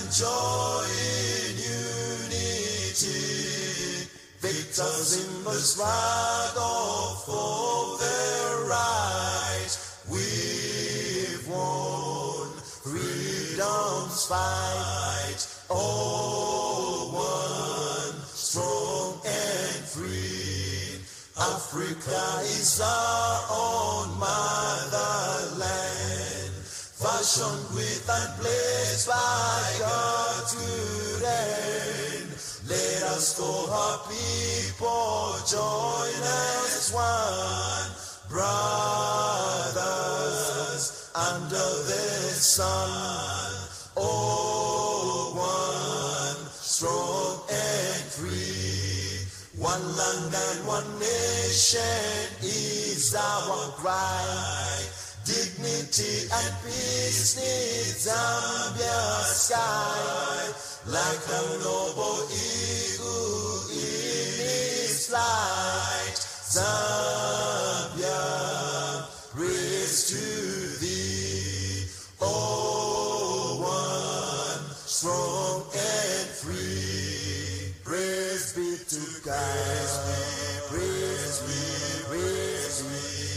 and joy in unity, victors in the struggle for their right. We've won freedom's fight, all one, strong and free. Africa is our own motherland, fashioned with and blessed by God today. Let us call our people, join as one, brothers under the sun, all one, strong and free. One land and one nation is our cry. Dignity and peace need Zambia's sky, like a noble eagle in its flight. Zambia, praise to thee, oh one, strong and free. Praise be to God, praise be,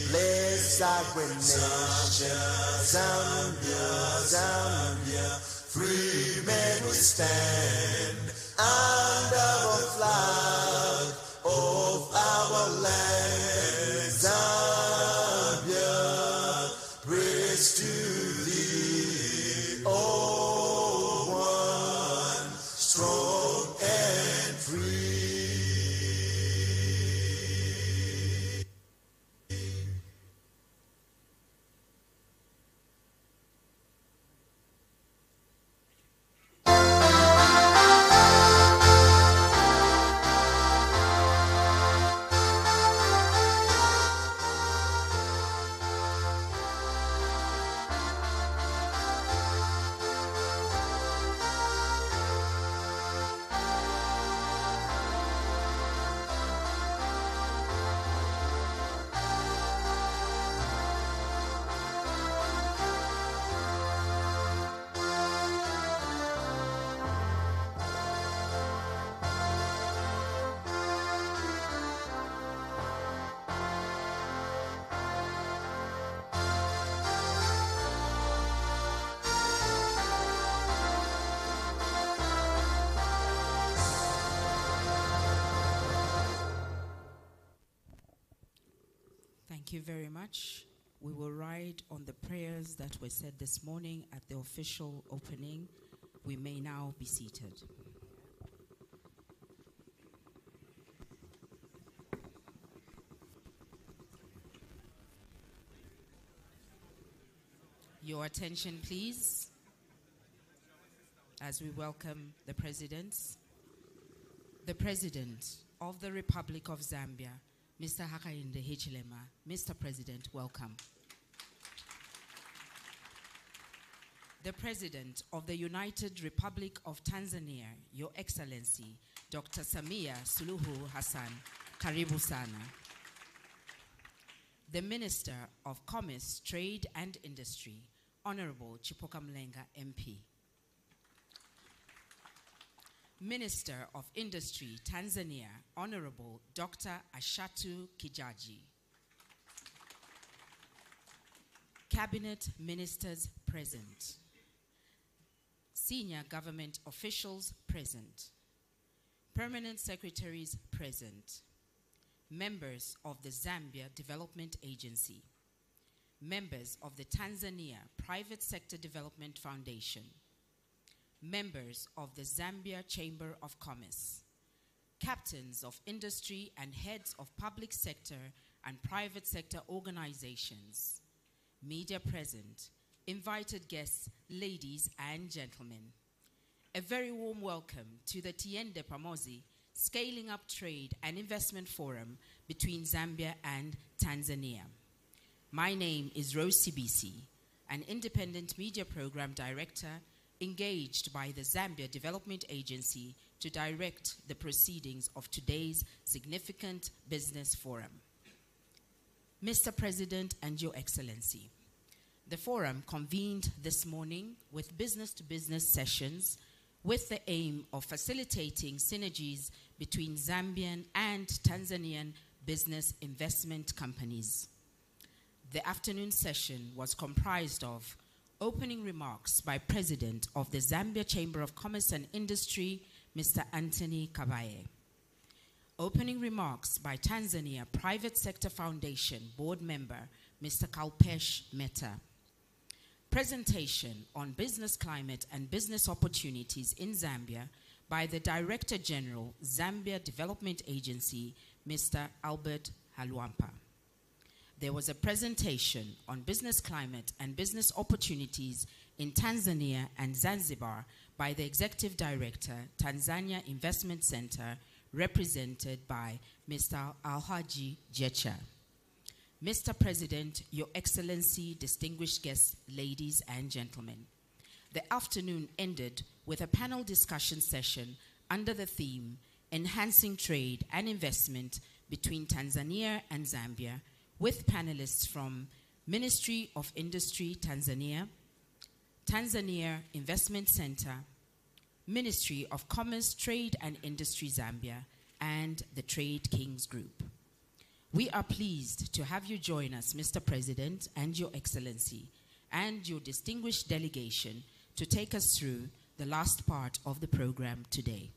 bless our great nation, Zambia, Zambia. Free men we stand under the flag of our land. Zambia, praise to thee, oh one, strong and free. Thank you very much. We will ride on the prayers that were said this morning at the official opening. We may now be seated. Your attention, please, as we welcome the presidents. The President of the Republic of Zambia, Mr. Hakainde Hichilema. Mr. President, welcome. The President of the United Republic of Tanzania, Your Excellency, Dr. Samia Suluhu Hassan, karibu sana. The Minister of Commerce, Trade and Industry, Honorable Chipoka Mlenga, MP. Minister of Industry, Tanzania, Honorable Dr. Ashatu Kijaji. Cabinet Ministers present. Senior government officials present. Permanent secretaries present. Members of the Zambia Development Agency. Members of the Tanzania Private Sector Development Foundation. Members of the Zambia Chamber of Commerce, captains of industry and heads of public sector and private sector organizations, media present, invited guests, ladies and gentlemen. A very warm welcome to the Tiende Pamozi Scaling Up Trade and Investment Forum between Zambia and Tanzania. My name is Rose Sibisi, an independent media program director engaged by the Zambia Development Agency to direct the proceedings of today's significant business forum. Mr. President and Your Excellency, the forum convened this morning with business-to-business sessions with the aim of facilitating synergies between Zambian and Tanzanian business investment companies. The afternoon session was comprised of opening remarks by President of the Zambia Chamber of Commerce and Industry, Mr. Anthony Kabaye. Opening remarks by Tanzania Private Sector Foundation Board Member, Mr. Kalpesh Mehta. Presentation on business climate and business opportunities in Zambia by the Director General, Zambia Development Agency, Mr. Albert Halwampa. There was a presentation on business climate and business opportunities in Tanzania and Zanzibar by the Executive Director, Tanzania Investment Center, represented by Mr. Alhaji Jecha. Mr. President, Your Excellency, distinguished guests, ladies and gentlemen, the afternoon ended with a panel discussion session under the theme, Enhancing Trade and Investment between Tanzania and Zambia, with panelists from Ministry of Industry Tanzania, Tanzania Investment Center, Ministry of Commerce, Trade and Industry Zambia, and the Trade Kings Group. We are pleased to have you join us, Mr. President and Your Excellency, and your distinguished delegation to take us through the last part of the program today.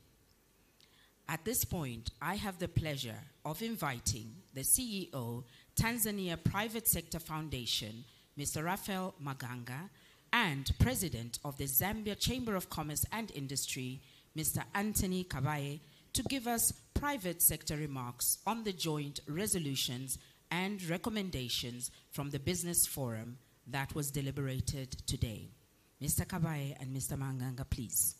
At this point, I have the pleasure of inviting the CEO, Tanzania Private Sector Foundation, Mr. Raphael Maganga, and President of the Zambia Chamber of Commerce and Industry, Mr. Anthony Kabaye, to give us private sector remarks on the joint resolutions and recommendations from the Business Forum that was deliberated today. Mr. Kabaye and Mr. Maganga, please.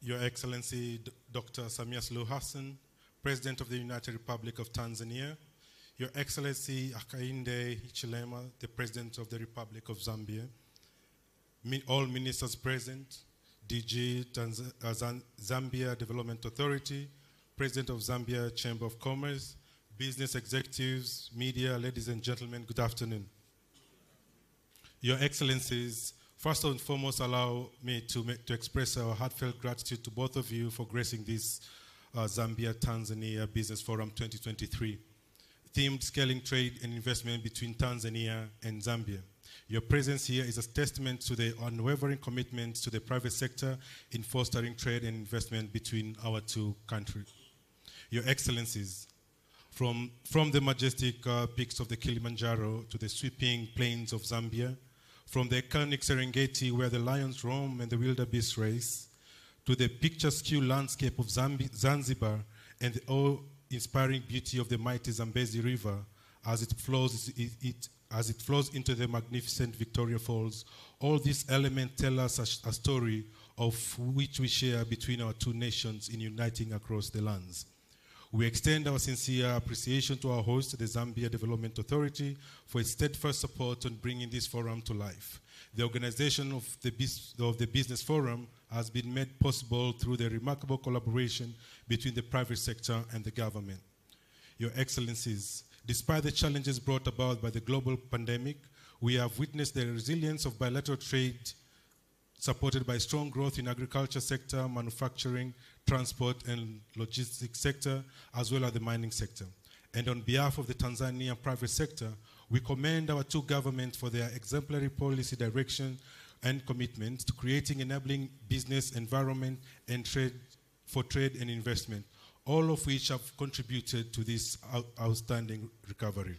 Your Excellency, Dr. Samia Suluhu Hassan, President of the United Republic of Tanzania, Your Excellency Hakainde Hichilema, the President of the Republic of Zambia, all ministers present, DG Zambia Development Authority, President of Zambia Chamber of Commerce, business executives, media, ladies and gentlemen, good afternoon. Your Excellencies, first and foremost, allow me to express our heartfelt gratitude to both of you for gracing this Zambia-Tanzania Business Forum 2023, themed Scaling Trade and Investment between Tanzania and Zambia. Your presence here is a testament to the unwavering commitment to the private sector in fostering trade and investment between our two countries. Your Excellencies, from the majestic peaks of the Kilimanjaro to the sweeping plains of Zambia, from the iconic Serengeti where the lions roam and the wildebeest race, to the picturesque landscape of Zanzibar and the awe-inspiring beauty of the mighty Zambezi River as it flows into the magnificent Victoria Falls, all these elements tell us a story of which we share between our two nations in uniting across the lands. We extend our sincere appreciation to our host, the Zambia Development Authority, for its steadfast support on bringing this forum to life. The organization of the Business Forum has been made possible through the remarkable collaboration between the private sector and the government. Your Excellencies, despite the challenges brought about by the global pandemic, we have witnessed the resilience of bilateral trade supported by strong growth in agriculture sector, manufacturing, transport and logistics sector, as well as the mining sector. And on behalf of the Tanzania private sector, we commend our two governments for their exemplary policy direction and commitment to creating enabling business environment and trade and investment, all of which have contributed to this outstanding recovery.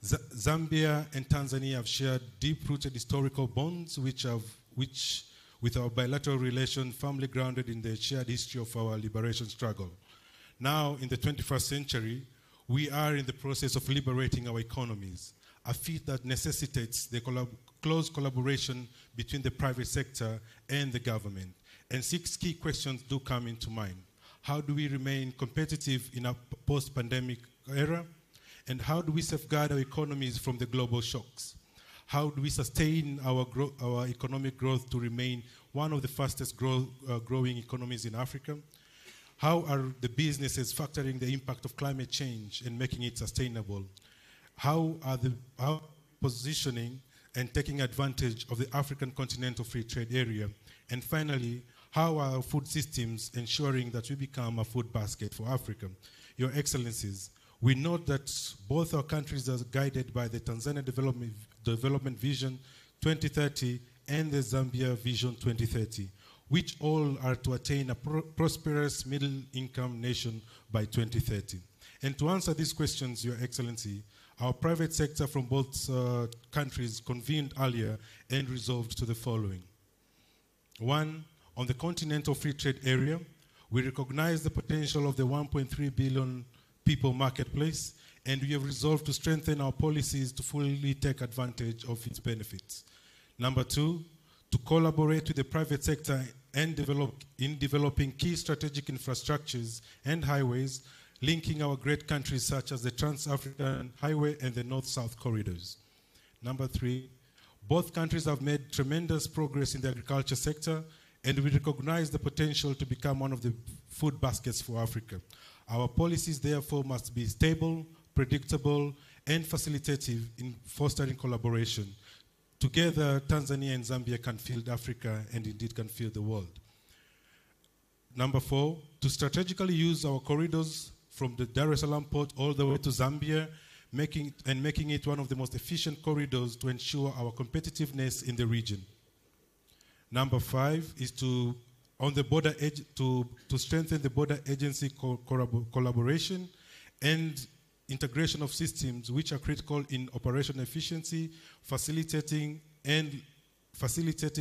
Zambia and Tanzania have shared deep-rooted historical bonds which with our bilateral relation firmly grounded in the shared history of our liberation struggle. Now, in the 21st century, we are in the process of liberating our economies, a feat that necessitates the close collaboration between the private sector and the government. And 6 key questions do come into mind. How do we remain competitive in a post-pandemic era? And how do we safeguard our economies from the global shocks? How do we sustain our economic growth to remain one of the fastest growing economies in Africa? How are the businesses factoring the impact of climate change and making it sustainable? How are positioning and taking advantage of the African Continental Free Trade Area? And finally, how are our food systems ensuring that we become a food basket for Africa? Your Excellencies, we note that both our countries are guided by the Tanzania Development Vision 2030 and the Zambia Vision 2030, which all are to attain a prosperous middle-income nation by 2030. And to answer these questions, Your Excellency, our private sector from both countries convened earlier and resolved to the following. One, on the Continental Free Trade Area, we recognize the potential of the 1.3 billion people marketplace, and we have resolved to strengthen our policies to fully take advantage of its benefits. Number two, to collaborate with the private sector and developing key strategic infrastructures and highways linking our great countries such as the Trans-African Highway and the North-South corridors. Number three, both countries have made tremendous progress in the agriculture sector, and we recognize the potential to become one of the food baskets for Africa. Our policies, therefore, must be stable, predictable, and facilitative in fostering collaboration. Together, Tanzania and Zambia can feed Africa and indeed can feed the world. Number four, to strategically use our corridors from the Dar es Salaam port all the way to Zambia, making it one of the most efficient corridors to ensure our competitiveness in the region. Number five is to strengthen the border agency collaboration and integration of systems which are critical in operational efficiency, facilitating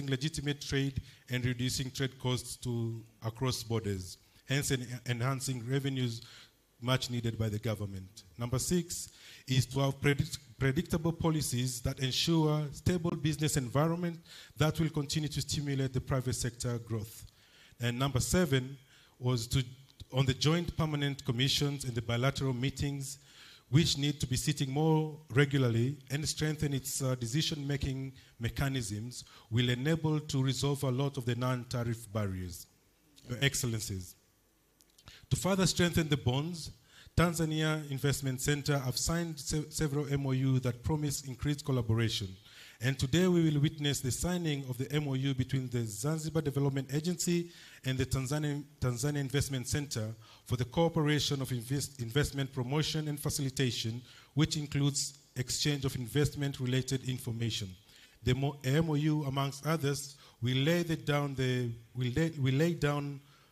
legitimate trade and reducing trade costs across borders, hence enhancing revenues much needed by the government. Number six is to have predictable policies that ensure stable business environment that will continue to stimulate the private sector growth. And number seven was on the joint permanent commissions and the bilateral meetings, which need to be sitting more regularly and strengthen its decision-making mechanisms, will enable to resolve a lot of the non-tariff barriers. Your Excellencies, to further strengthen the bonds, Tanzania Investment Center have signed several MOU that promise increased collaboration. And today we will witness the signing of the MOU between the Zanzibar Development Agency and the Tanzania Investment Center for the cooperation of investment promotion and facilitation, which includes exchange of investment-related information. The MOU, amongst others, will lay down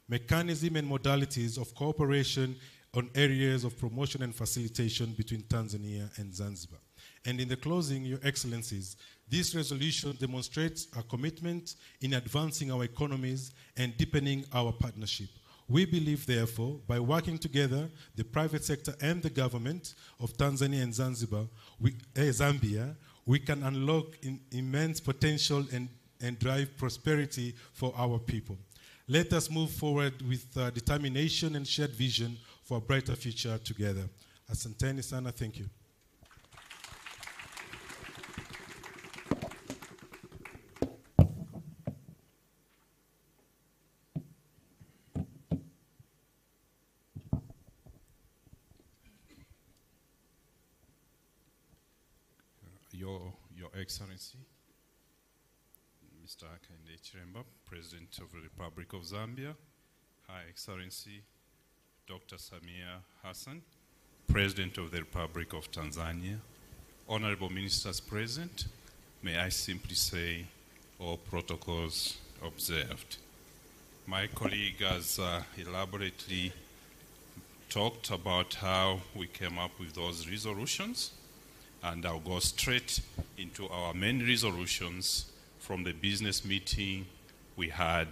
mechanism and modalities of cooperation on areas of promotion and facilitation between Tanzania and Zanzibar. And in the closing, Your Excellencies, this resolution demonstrates our commitment in advancing our economies and deepening our partnership. We believe, therefore, by working together, the private sector and the government of Tanzania and Zambia, we can unlock immense potential and drive prosperity for our people. Let us move forward with determination and shared vision for a brighter future together. Asanteni sana, thank you. Your Excellency, Mr. Hakainde Hichilema, President of the Republic of Zambia, High Excellency, Dr. Samia Hassan, President of the Republic of Tanzania, Honorable Ministers present, may I simply say all protocols observed. My colleague has elaborately talked about how we came up with those resolutions, and I'll go straight into our main resolutions from the business meeting we had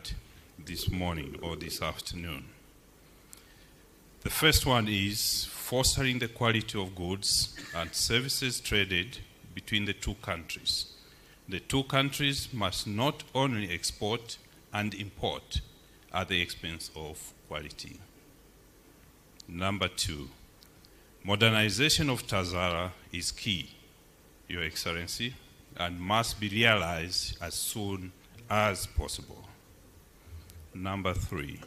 this morning or this afternoon. The first one is fostering the quality of goods and services traded between the two countries. The two countries must not only export and import at the expense of quality. Number 2, modernization of TAZARA is key, Your Excellency, and must be realized as soon as possible. Number 3,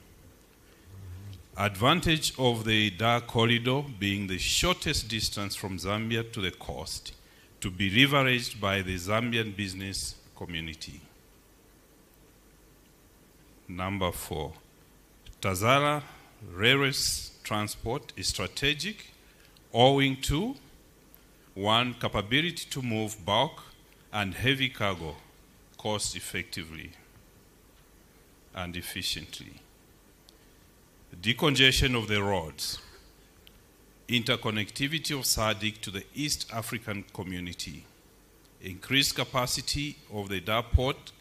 advantage of the Dar corridor being the shortest distance from Zambia to the coast to be leveraged by the Zambian business community. Number 4, TAZARA railway transport is strategic owing to 1, capability to move bulk and heavy cargo cost effectively and efficiently. Decongestion of the roads, interconnectivity of SADC to the East African community, increased capacity of the Dar port,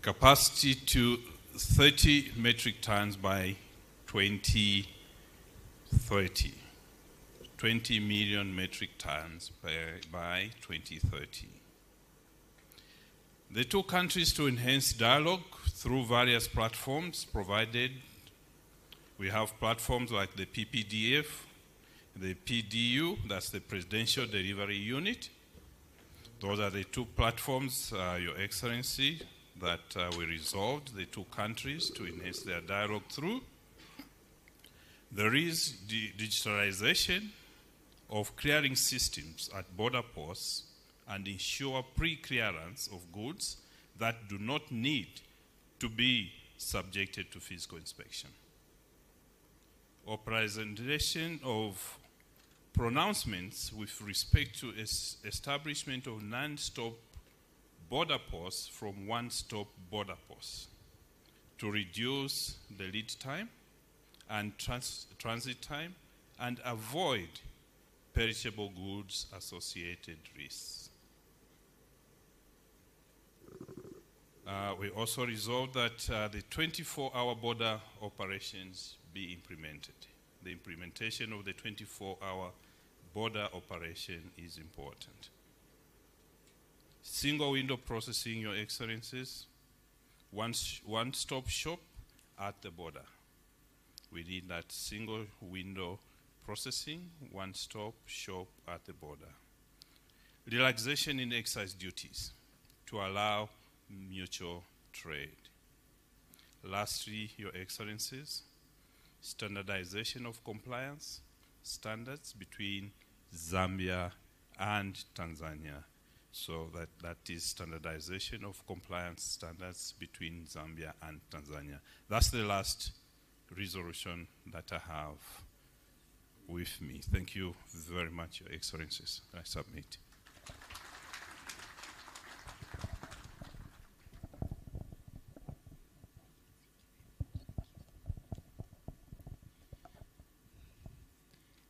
capacity to 30 metric tons by 2030, 20 million metric tons by 2030. The two countries to enhance dialogue through various platforms provided. We have platforms like the PPDF, the PDU, that's the Presidential Delivery Unit. Those are the two platforms, Your Excellency, that we resolved the two countries to enhance their dialogue through. There is the digitalization of clearing systems at border posts and ensure pre-clearance of goods that do not need to be subjected to physical inspection. Or presentation of pronouncements with respect to establishment of non-stop border posts from one-stop border posts to reduce the lead time and transit time and avoid perishable goods associated risks. We also resolved that the 24-hour border operations be implemented. The implementation of the 24-hour border operation is important. Single window processing, Your Excellencies, one-stop shop at the border. We need that single window processing, one-stop shop at the border. Relaxation in excise duties to allow mutual trade. Lastly, Your Excellencies, standardization of compliance standards between Zambia and Tanzania. So that is standardization of compliance standards between Zambia and Tanzania. That's the last resolution that I have with me. Thank you very much, Your Excellencies. I submit.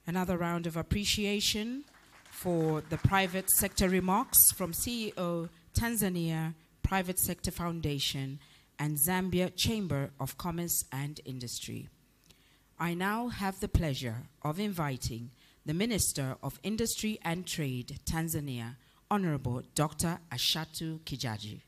Another round of appreciation for the private sector remarks from CEO, Tanzania Private Sector Foundation and Zambia Chamber of Commerce and Industry. I now have the pleasure of inviting the Minister of Industry and Trade, Tanzania, Honorable Dr. Ashatu Kijaji.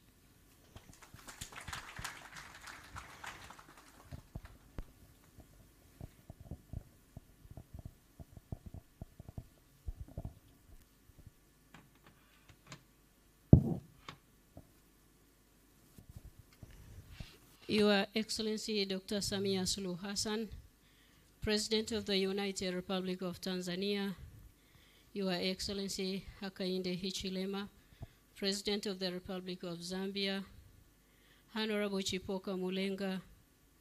Your Excellency Dr. Samia Suluhu Hassan, President of the United Republic of Tanzania, Your Excellency Hakainde Hichilema, President of the Republic of Zambia, Honorable Chipoka Mulenga,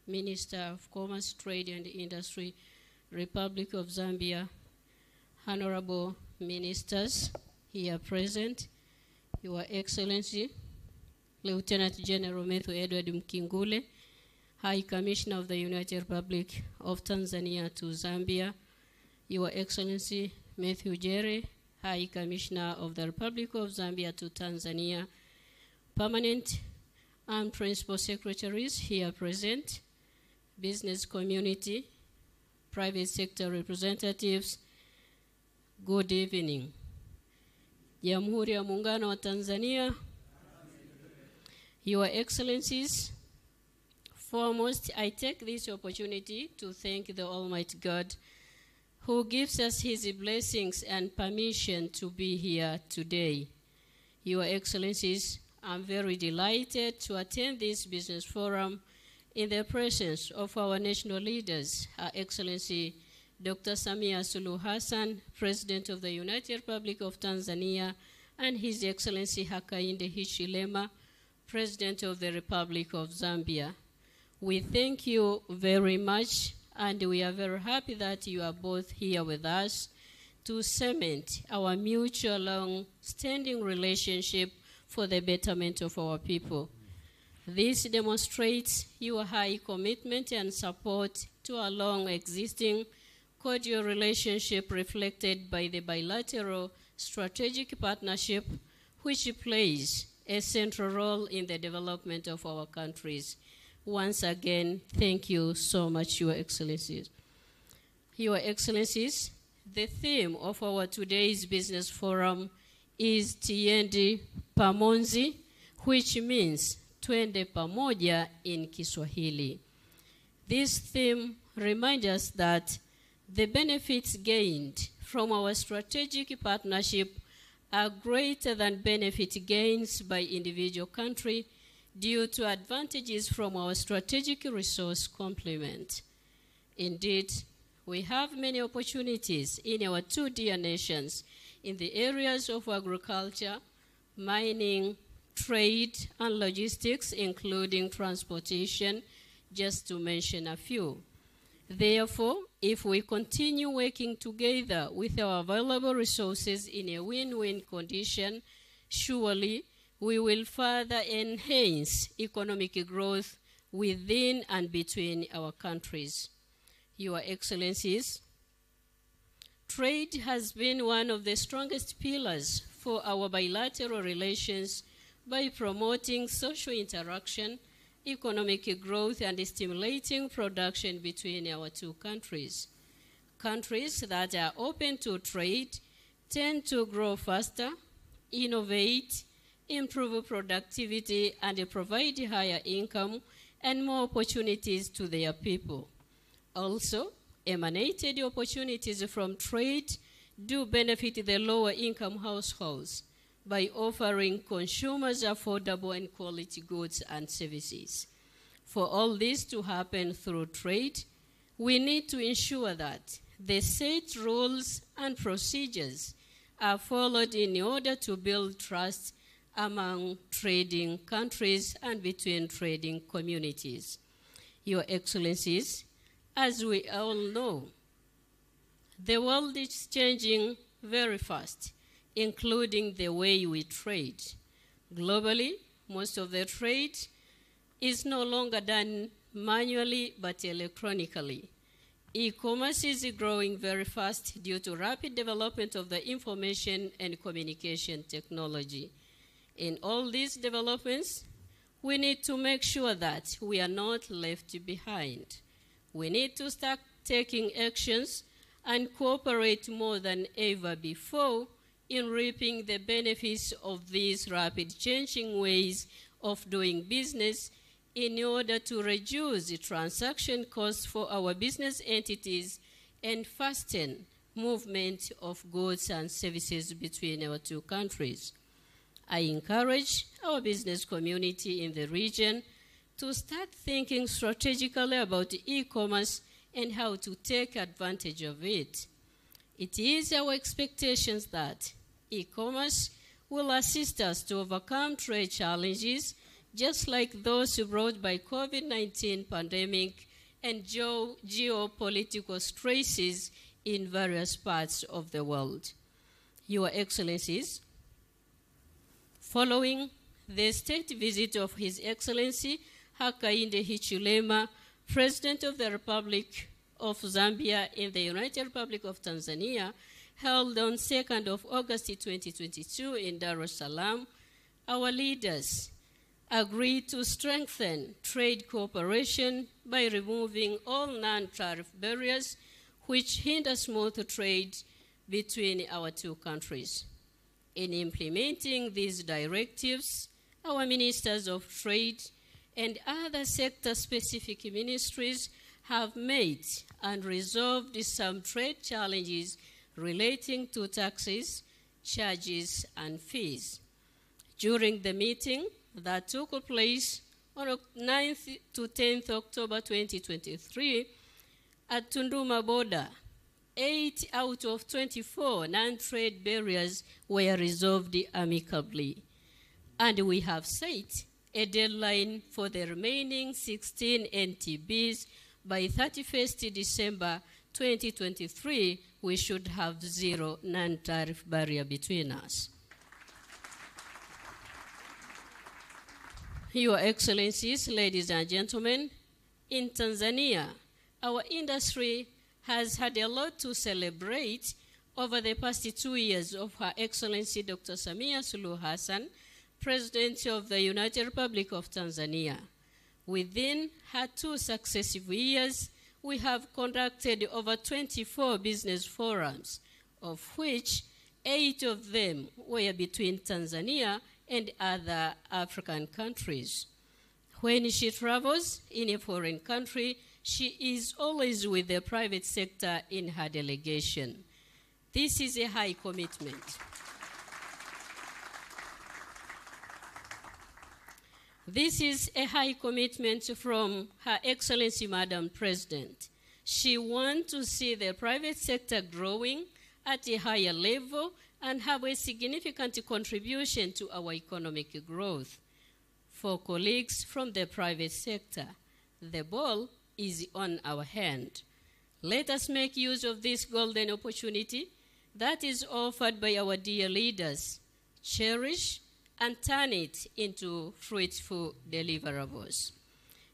Minister of Commerce, Trade and Industry, Republic of Zambia, Honorable Ministers here present, Your Excellency Lieutenant General Matthew Edward Mkingule, High Commissioner of the United Republic of Tanzania to Zambia, Your Excellency Matthew Jere, High Commissioner of the Republic of Zambia to Tanzania, Permanent and Principal Secretaries here present, business community, private sector representatives, good evening. Jamhuri ya Muungano wa Tanzania, Your Excellencies, foremost, I take this opportunity to thank the Almighty God who gives us his blessings and permission to be here today. Your Excellencies, I'm very delighted to attend this business forum in the presence of our national leaders, Her Excellency Dr. Samia Suluhu Hassan, President of the United Republic of Tanzania, and His Excellency Hakainde Hichilema, President of the Republic of Zambia. We thank you very much, and we are very happy that you are both here with us to cement our mutual long-standing relationship for the betterment of our people. This demonstrates your high commitment and support to our long-existing cordial relationship reflected by the bilateral strategic partnership, which plays a central role in the development of our countries. Once again, thank you so much, Your Excellencies. Your Excellencies, the theme of our today's business forum is Tiendi Pamoja, which means Twende Pamoja in Kiswahili. This theme reminds us that the benefits gained from our strategic partnership are greater than benefit gains by individual country due to advantages from our strategic resource complement. Indeed, we have many opportunities in our two dear nations in the areas of agriculture, mining, trade, and logistics, including transportation, just to mention a few. Therefore, if we continue working together with our available resources in a win-win condition, surely we will further enhance economic growth within and between our countries. Your Excellencies, trade has been one of the strongest pillars for our bilateral relations by promoting social interaction, economic growth, and stimulating production between our two countries. Countries that are open to trade tend to grow faster, innovate, improve productivity, and provide higher income and more opportunities to their people. Also, emanated opportunities from trade do benefit the lower income households by offering consumers affordable and quality goods and services. For all this to happen through trade, we need to ensure that the set rules and procedures are followed in order to build trust among trading countries and between trading communities. Your Excellencies, as we all know, the world is changing very fast, including the way we trade. Globally, most of the trade is no longer done manually but electronically. E-commerce is growing very fast due to rapid development of the information and communication technology. In all these developments, we need to make sure that we are not left behind. We need to start taking actions and cooperate more than ever before in reaping the benefits of these rapid changing ways of doing business in order to reduce the transaction costs for our business entities and fasten movement of goods and services between our two countries. I encourage our business community in the region to start thinking strategically about e-commerce and how to take advantage of it. It is our expectations that e-commerce will assist us to overcome trade challenges just like those brought by COVID-19 pandemic and geopolitical stresses in various parts of the world. Your Excellencies, following the state visit of His Excellency Hakainde Hichilema, President of the Republic of Zambia in the United Republic of Tanzania, held on 2nd of August 2022 in Dar es Salaam, our leaders agreed to strengthen trade cooperation by removing all non-tariff barriers which hinder smooth trade between our two countries. In implementing these directives, our ministers of trade and other sector-specific ministries have made and resolved some trade challenges relating to taxes, charges, and fees. During the meeting that took place on 9th to 10th October 2023 at Tunduma border, 8 out of 24 non-trade barriers were resolved amicably. And we have set a deadline for the remaining 16 NTBs. By 31st December 2023, we should have zero non-tariff barrier between us. Your Excellencies, ladies and gentlemen, in Tanzania, our industry has had a lot to celebrate over the past 2 years of Her Excellency Dr. Samia Suluhu Hassan, President of the United Republic of Tanzania. Within her 2 successive years, we have conducted over 24 business forums, of which 8 of them were between Tanzania and other African countries. When she travels in a foreign country, she is always with the private sector in her delegation. This is a high commitment. This is a high commitment from Her Excellency Madam President. She wants to see the private sector growing at a higher level and have a significant contribution to our economic growth. For colleagues from the private sector, the ball is on our hand. Let us make use of this golden opportunity that is offered by our dear leaders, cherish and turn it into fruitful deliverables.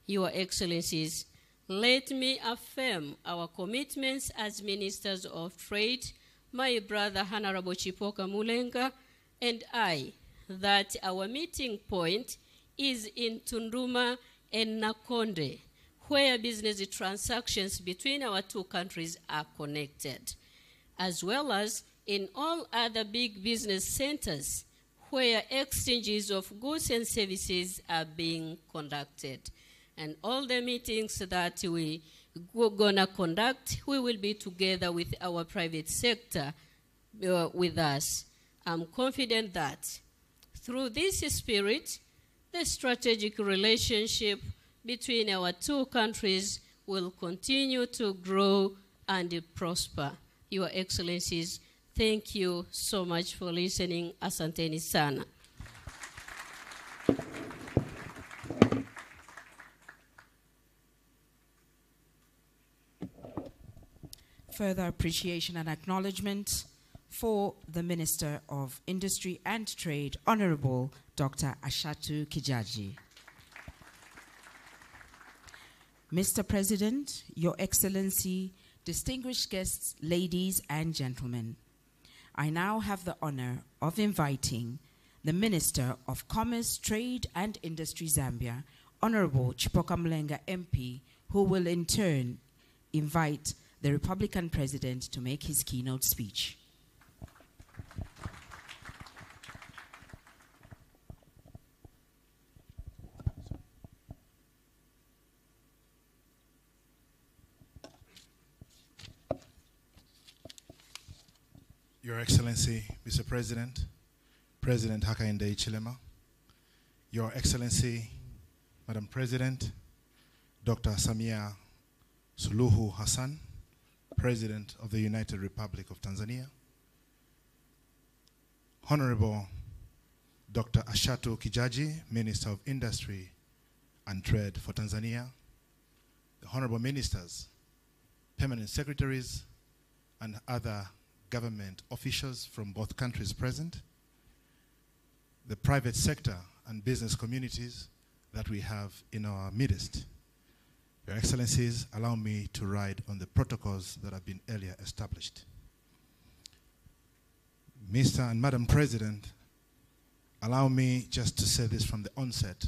Your Excellencies, let me affirm our commitments as Ministers of Trade, my brother Honorable Chipoka Mulenga, and I, that our meeting point is in Tunduma and Nakonde, where business transactions between our 2 countries are connected, as well as in all other big business centers where exchanges of goods and services are being conducted. And all the meetings that we're gonna conduct, we will be together with our private sector with us. I'm confident that through this spirit, the strategic relationship between our 2 countries will continue to grow and prosper. Your Excellencies, thank you so much for listening. Asanteni sana. Further appreciation and acknowledgement for the Minister of Industry and Trade, Honorable Dr. Ashatu Kijaji. Mr. President, Your Excellency, distinguished guests, ladies and gentlemen, I now have the honor of inviting the Minister of Commerce, Trade and Industry Zambia, Honorable Chipoka Mulenga MP, who will in turn invite the Republican President to make his keynote speech. Your Excellency, Mr. President, President Hakainde Hichilema, Your Excellency, Madam President, Dr. Samia Suluhu Hassan, President of the United Republic of Tanzania, Honorable Dr. Ashatu Kijaji, Minister of Industry and Trade for Tanzania, the Honorable Ministers, Permanent Secretaries, and other government officials from both countries present, the private sector and business communities that we have in our midst. Your Excellencies, allow me to ride on the protocols that have been earlier established. Mr. and Madam President, allow me just to say this from the onset,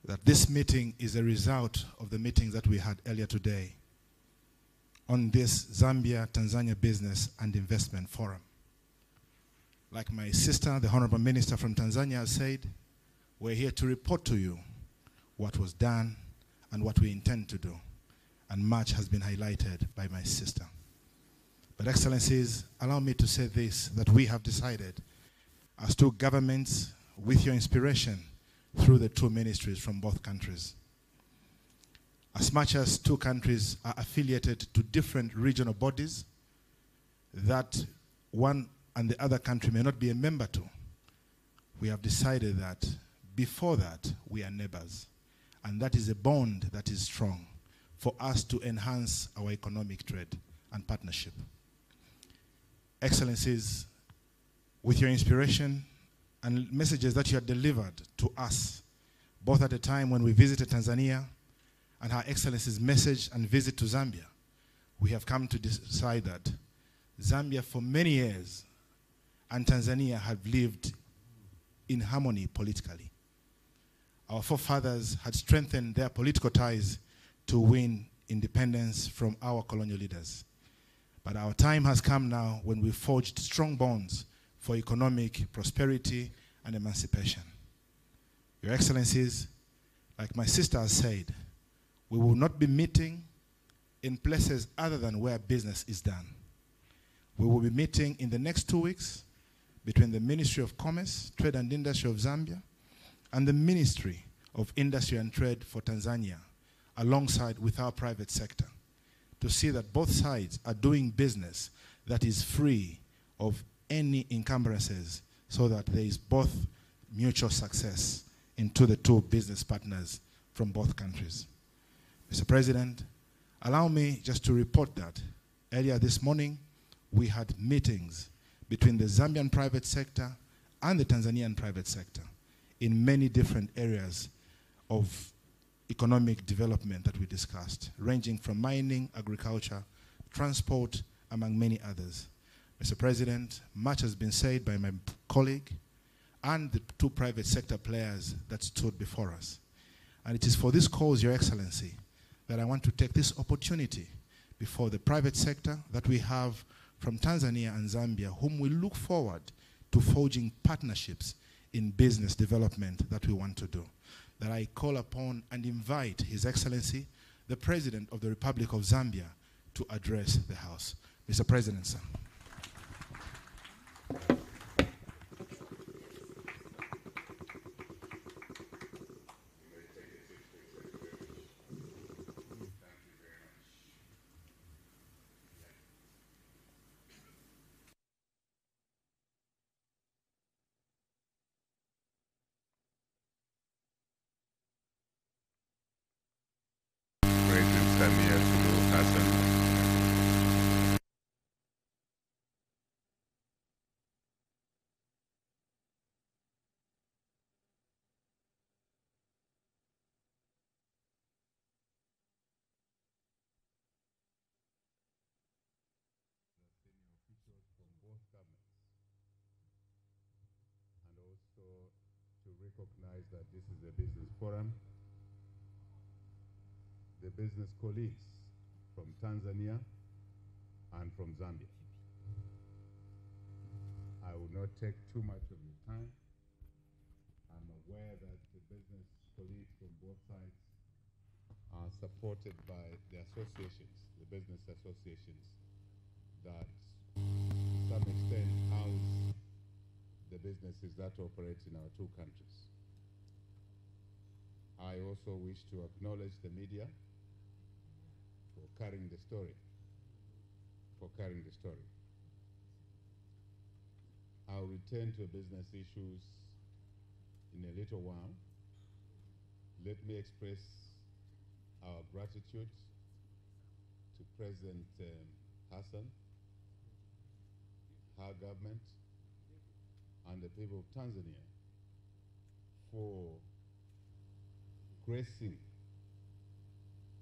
that this meeting is a result of the meetings that we had earlier today on this Zambia-Tanzania Business and Investment Forum. Like my sister, the Honorable Minister from Tanzania, has said, We're here to report to you what was done and what we intend to do. And much has been highlighted by my sister. But Excellencies, allow me to say this, that we have decided as two governments, with your inspiration, through the two ministries from both countries. As much as two countries are affiliated to different regional bodies that one and the other country may not be a member to, we have decided that before that, we are neighbors. And that is a bond that is strong for us to enhance our economic trade and partnership. Excellencies, with your inspiration and messages that you had delivered to us, both at a time when we visited Tanzania and Her Excellency's message and visit to Zambia, we have come to decide that Zambia for many years and Tanzania have lived in harmony politically. Our forefathers had strengthened their political ties to win independence from our colonial leaders. But our time has come now when we forged strong bonds for economic prosperity and emancipation. Your Excellencies, like my sister has said, we will not be meeting in places other than where business is done. We will be meeting in the next 2 weeks between the Ministry of Commerce, Trade and Industry of Zambia and the Ministry of Industry and Trade for Tanzania, alongside with our private sector, to see that both sides are doing business that is free of any encumbrances, so that there is both mutual success into the two business partners from both countries. Mr. President, allow me just to report that earlier this morning, we had meetings between the Zambian private sector and the Tanzanian private sector in many different areas of economic development that we discussed, ranging from mining, agriculture, transport, among many others. Mr. President, much has been said by my colleague and the two private sector players that stood before us. And it is for this cause, Your Excellency, that I want to take this opportunity before the private sector that we have from Tanzania and Zambia, whom we look forward to forging partnerships in business development that we want to do, that I call upon and invite His Excellency, the President of the Republic of Zambia, to address the House. Mr. President, sir. Samia, Suluhu, Hassan. And also to recognize that this is a business forum. The business colleagues from Tanzania and from Zambia. I will not take too much of your time. I'm aware that the business colleagues from both sides are supported by the associations, the business associations that to some extent house the businesses that operate in our two countries. I also wish to acknowledge the media for carrying the story, I'll return to business issues in a little while. Let me express our gratitude to President Hassan, her government, and the people of Tanzania for gracing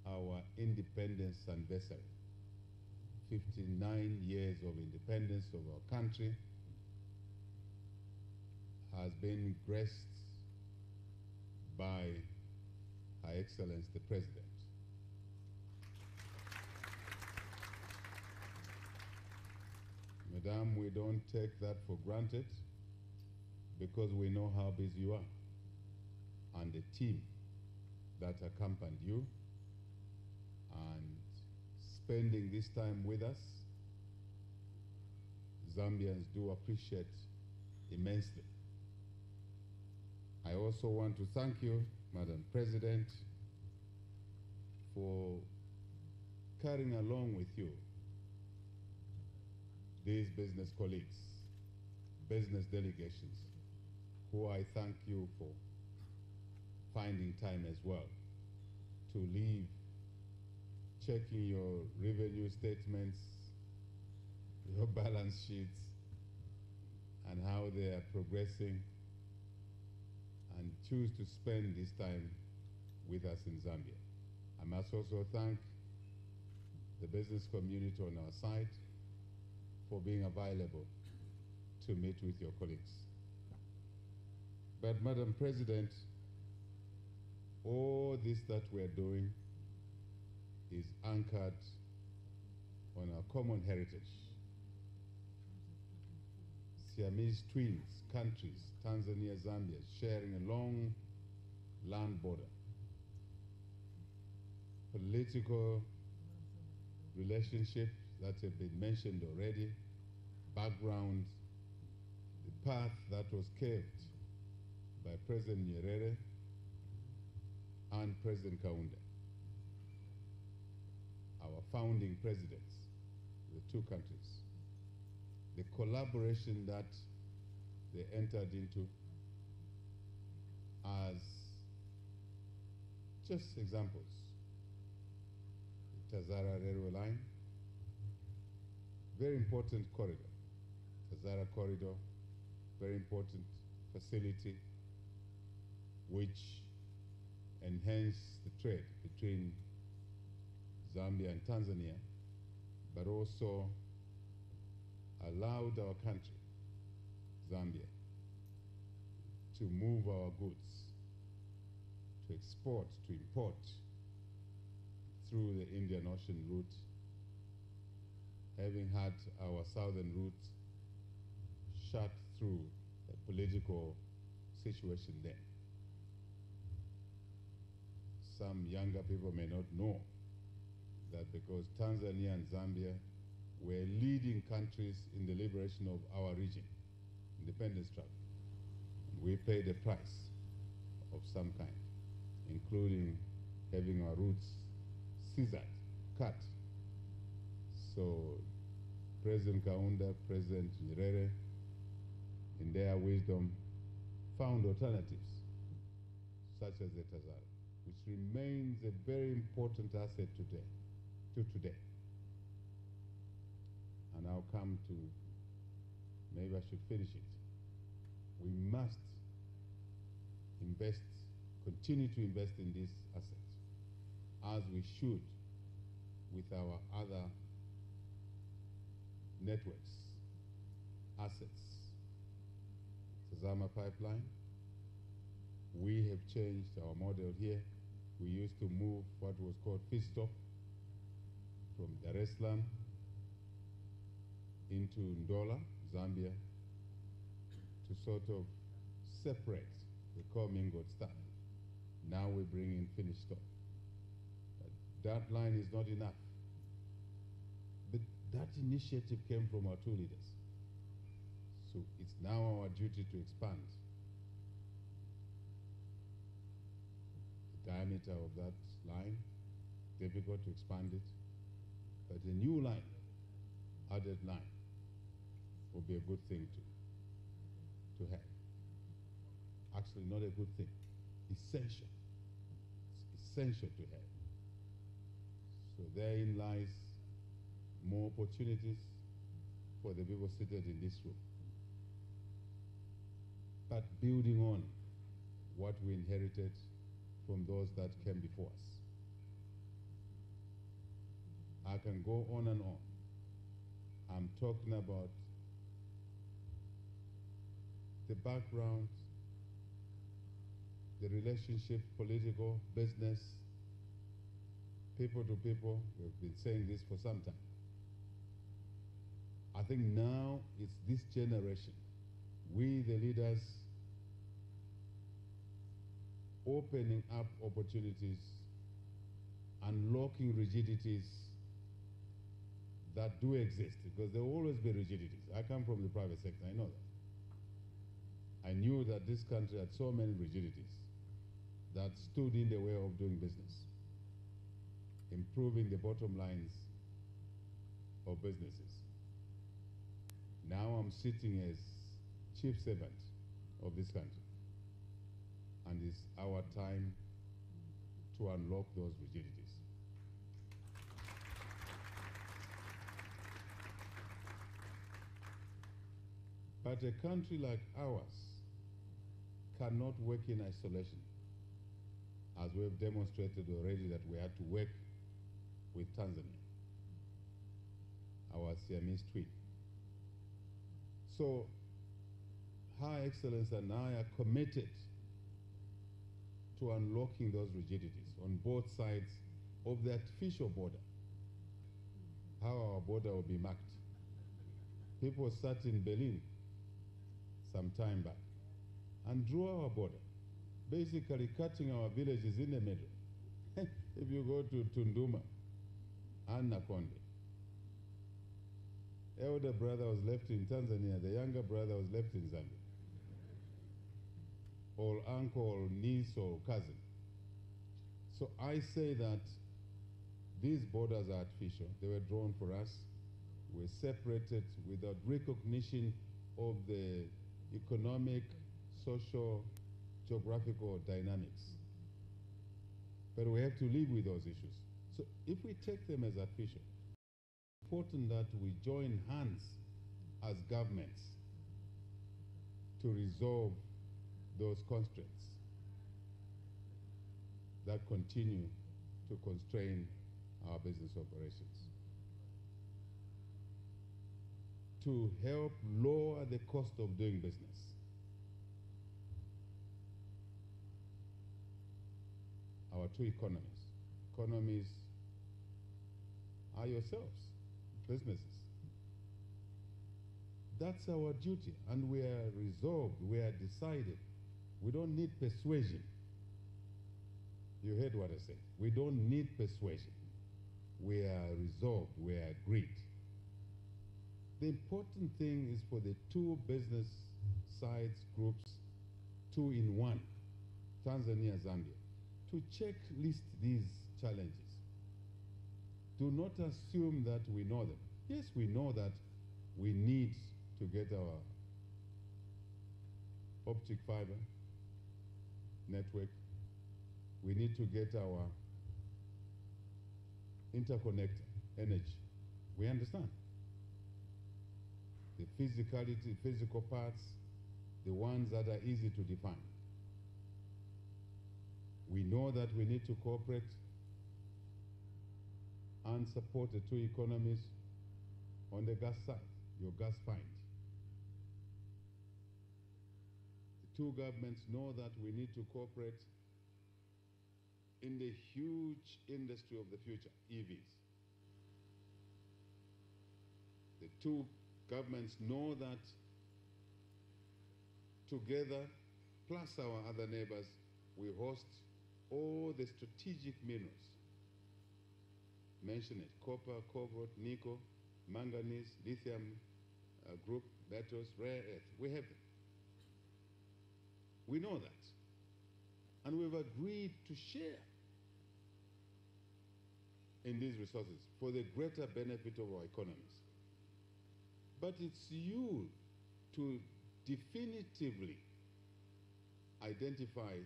our independence anniversary. 59 years of independence of our country has been graced by Her Excellency the President. Madam, we don't take that for granted because we know how busy you are. and the team that accompanied you and spending this time with us. Zambians do appreciate immensely. I also want to thank you, Madam President, for carrying along with you these business colleagues, business delegations, who I thank you for finding time as well to leave, checking your revenue statements, your balance sheets, and how they are progressing, and choose to spend this time with us in Zambia. I must also thank the business community on our side for being available to meet with your colleagues. But Madam President, all this that we're doing is anchored on our common heritage. Siamese twins, countries, Tanzania, Zambia, sharing a long land border. Political relationships that have been mentioned already, background, the path that was carved by President Nyerere and President Kaunda, our founding presidents, the two countries. The collaboration that they entered into as just examples. The Tazara railway line, very important corridor. Tazara corridor, very important facility which enhanced the trade between Zambia and Tanzania, but also allowed our country, Zambia, to move our goods, to export, to import through the Indian Ocean route, having had our southern route shut through the political situation then. Some younger people may not know that because Tanzania and Zambia were leading countries in the liberation of our region, independence struggle, we paid a price of some kind, including having our routes scissored, cut. So President Kaunda, President Nyerere, in their wisdom, found alternatives, such as the Tazara, which remains a very important asset today, today. And I'll come to, maybe I should finish it. We must invest, continue to invest in this asset, as we should with our other networks, assets. Tazama pipeline, we have changed our model here. We used to move what was called feedstock from Dar es Salaam into Ndola, Zambia, to sort of separate the commingled stuff. Now we bring in finished stock. But that line is not enough. But that initiative came from our two leaders. So it's now our duty to expand the diameter of that line. Difficult to expand it. But a new line, added line, will be a good thing to have. Actually, not a good thing. Essential. It's essential to have. So therein lies more opportunities for the people seated in this room. But building on what we inherited from those that came before us. I can go on and on. I'm talking about the background, the relationship, political, business, people to people. We've been saying this for some time. I think now it's this generation, we the leaders, opening up opportunities, unlocking rigidities that do exist, because there will always be rigidities. I come from the private sector, I know that. I knew that this country had so many rigidities that stood in the way of doing business, improving the bottom lines of businesses. Now I'm sitting as chief servant of this country, and it's our time to unlock those rigidities. But a country like ours cannot work in isolation, as we've demonstrated already that we had to work with Tanzania, our Siamese twin. So, Her Excellency and I are committed to unlocking those rigidities on both sides of the artificial border. How our border will be marked. People sat in Berlin some time back and drew our border, basically cutting our villages in the middle. If you go to Tunduma and Nakonde, elder brother was left in Tanzania, the younger brother was left in Zambia. Or uncle, or niece, or cousin. So I say that these borders are artificial. They were drawn for us. We're separated without recognition of the economic, social, geographical dynamics. But we have to live with those issues. So if we take them as artificial, it's important that we join hands as governments to resolve those constraints that continue to constrain our business operations, to help lower the cost of doing business. Our two economies. Economies are yourselves, businesses. That's our duty, and we are resolved, we are decided. We don't need persuasion. You heard what I said. We don't need persuasion. We are resolved, we are agreed. The important thing is for the two business sides, groups, two in one, Tanzania, Zambia, to checklist these challenges. Do not assume that we know them. Yes, we know that we need to get our optic fiber network. We need to get our interconnector energy. We understand. The physicality, physical parts, the ones that are easy to define. We know that we need to cooperate and support the two economies on the gas side, your gas find. The two governments know that we need to cooperate in the huge industry of the future, EVs. The two governments know that together, plus our other neighbors, we host all the strategic minerals. Mention it: copper, cobalt, nickel, manganese, lithium group, metals, rare earth. We have them. We know that. And we've agreed to share in these resources for the greater benefit of our economies. But it's you to definitively identify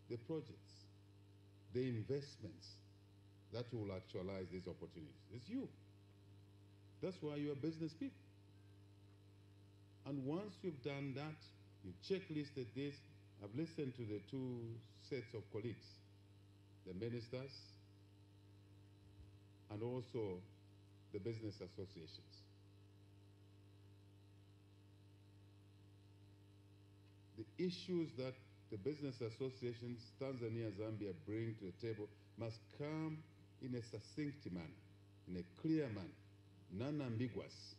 the projects, the investments that will actualize these opportunities. It's you. That's why you're business people. And once you've done that, you've checklisted this. I've listened to the two sets of colleagues, the ministers and also the business associations. The issues that the business associations, Tanzania, Zambia, bring to the table must come in a succinct manner, in a clear manner, non-ambiguous.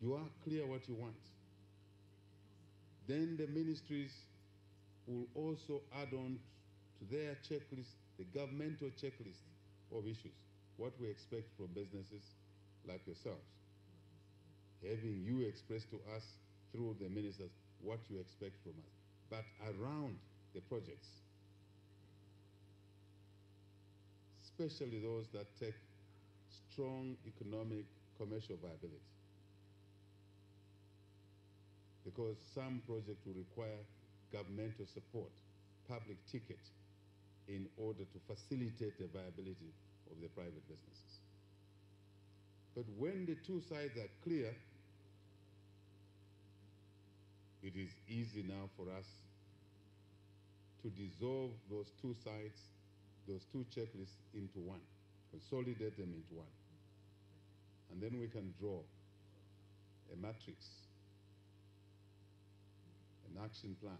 You are clear what you want. Then the ministries will also add on to their checklist, the governmental checklist of issues, what we expect from businesses like yourselves. Having you express to us through the ministers what you expect from us, but around the projects, especially those that take strong economic, commercial viability. Because some projects will require governmental support, public ticket, in order to facilitate the viability of the private businesses. But when the two sides are clear, it is easy now for us to dissolve those two sides, those two checklists into one, consolidate them into one. And then we can draw a matrix, an action plan,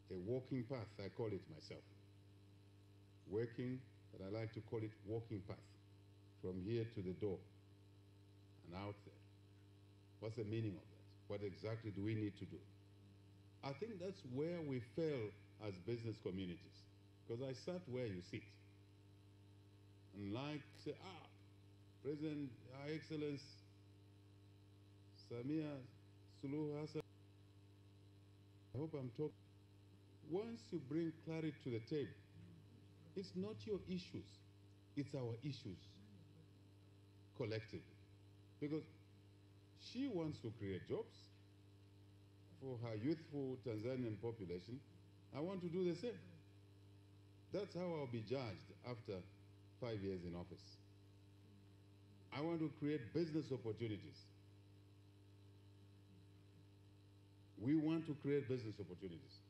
a walking path, I call it myself. Working, but I like to call it walking path, from here to the door and out there. What's the meaning of that? What exactly do we need to do? I think that's where we fail as business communities, because I sat where you sit. And like say, President, Her Excellency Samia, Suluhu, Hassan, I hope I'm talking. Once you bring clarity to the table, it's not your issues, it's our issues collectively. Because she wants to create jobs for her youthful Tanzanian population. I want to do the same. That's how I'll be judged after 5 years in office. I want to create business opportunities. We want to create business opportunities.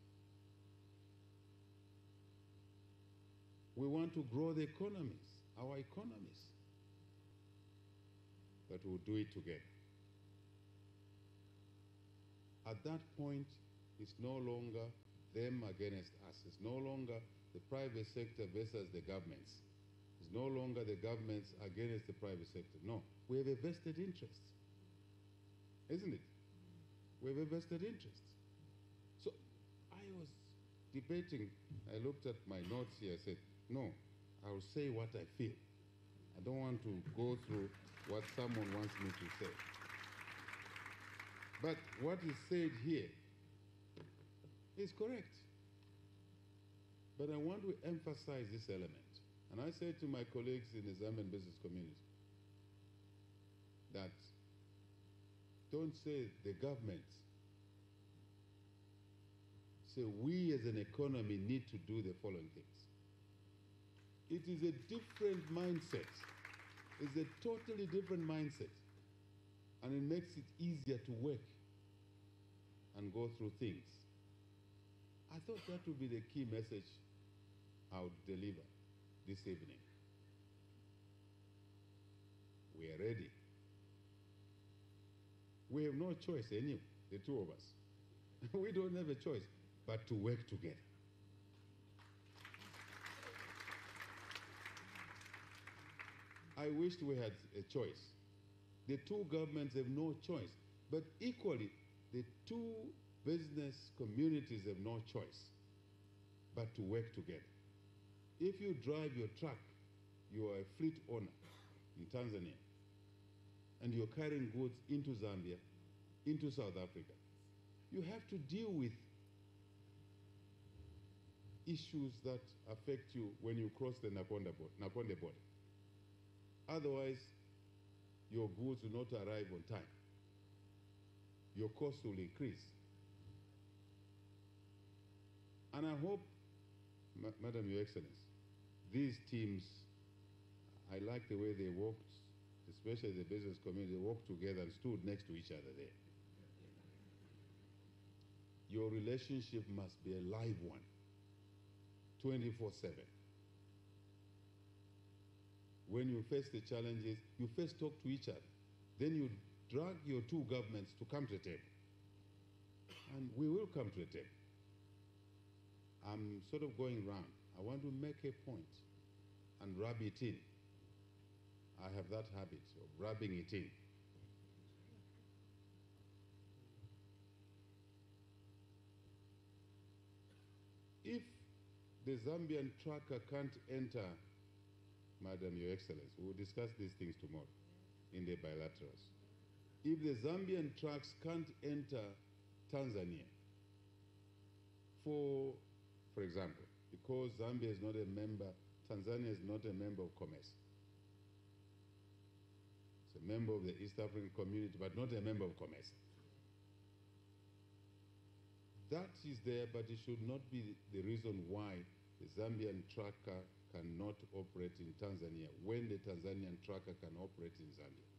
We want to grow the economies, our economies. But we'll do it together. At that point, it's no longer them against us. It's no longer the private sector versus the governments. It's no longer the governments against the private sector. No, we have a vested interest, isn't it? We have a vested interest. So I was debating. I looked at my notes here. I said, no, I'll say what I feel. I don't want to go through what someone wants me to say. But what is said here is correct. But I want to emphasize this element. And I say to my colleagues in the Zambian business community that don't say the government. Say we as an economy need to do the following things. It is a different mindset. It's a totally different mindset. And it makes it easier to work and go through things. I thought that would be the key message I would deliver this evening. We are ready. We have no choice anyway, the two of us. We don't have a choice but to work together. I wished we had a choice. The two governments have no choice, but equally, the two business communities have no choice but to work together. If you drive your truck, you are a fleet owner in Tanzania, and you're carrying goods into Zambia, into South Africa, you have to deal with issues that affect you when you cross the Nakonde border. Otherwise, your goods will not arrive on time. Your costs will increase. And I hope, Madam Your Excellency, these teams, I like the way they worked, especially the business community, they worked together and stood next to each other there. Your relationship must be a live one, 24/7. When you face the challenges, you first talk to each other. Then you drag your two governments to come to the table. And we will come to the table. I'm sort of going round. I want to make a point and rub it in. I have that habit of rubbing it in. If the Zambian trucker can't enter, Madam Your Excellency, we will discuss these things tomorrow in the bilaterals. If the Zambian trucks can't enter Tanzania, for example, because Zambia is not a member, Tanzania is not a member of COMESA. It's a member of the East African Community, but not a member of COMESA. That is there, but it should not be the reason why the Zambian trucker cannot operate in Tanzania when the Tanzanian trucker can operate in Zambia.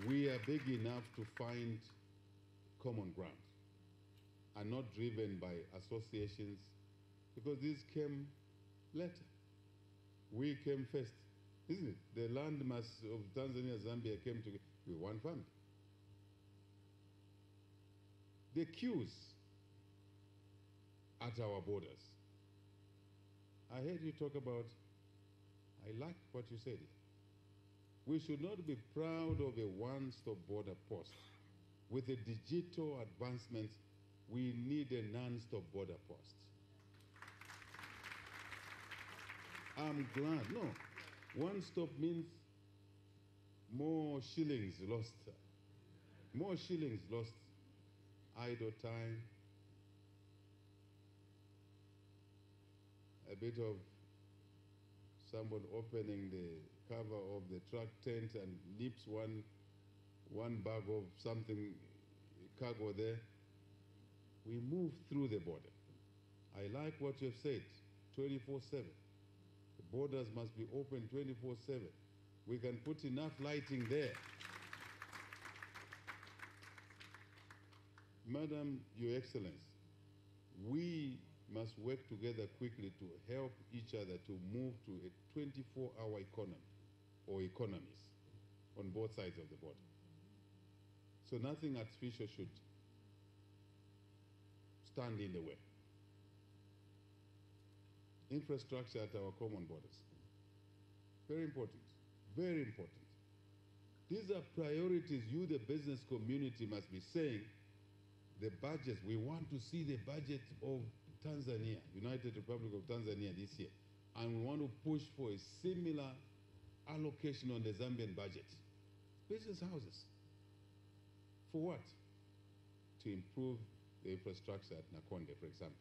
We are big enough to find common ground and not driven by associations, because these came later. We came first, isn't it? The landmass of Tanzania, Zambia came together with one family. The queues at our borders. I heard you talk about, I like what you said. We should not be proud of a one-stop border post. With the digital advancement, we need a non-stop border post. I'm glad. No, one-stop means more shillings lost. More shillings lost. Idle time. A bit of someone opening the cover of the truck tent and nips one bag of something, cargo there. We move through the border. I like what you've said, 24/7. The borders must be open 24/7. We can put enough lighting there. Madam, Your Excellency, we must work together quickly to help each other to move to a 24-hour economy or economies on both sides of the border. So nothing artificial should stand in the way. Infrastructure at our common borders. Very important, very important. These are priorities you, the business community, must be saying. The budgets, we want to see the budget of Tanzania, United Republic of Tanzania this year. And we want to push for a similar allocation on the Zambian budget. Business houses. For what? To improve the infrastructure at Nakonde, for example.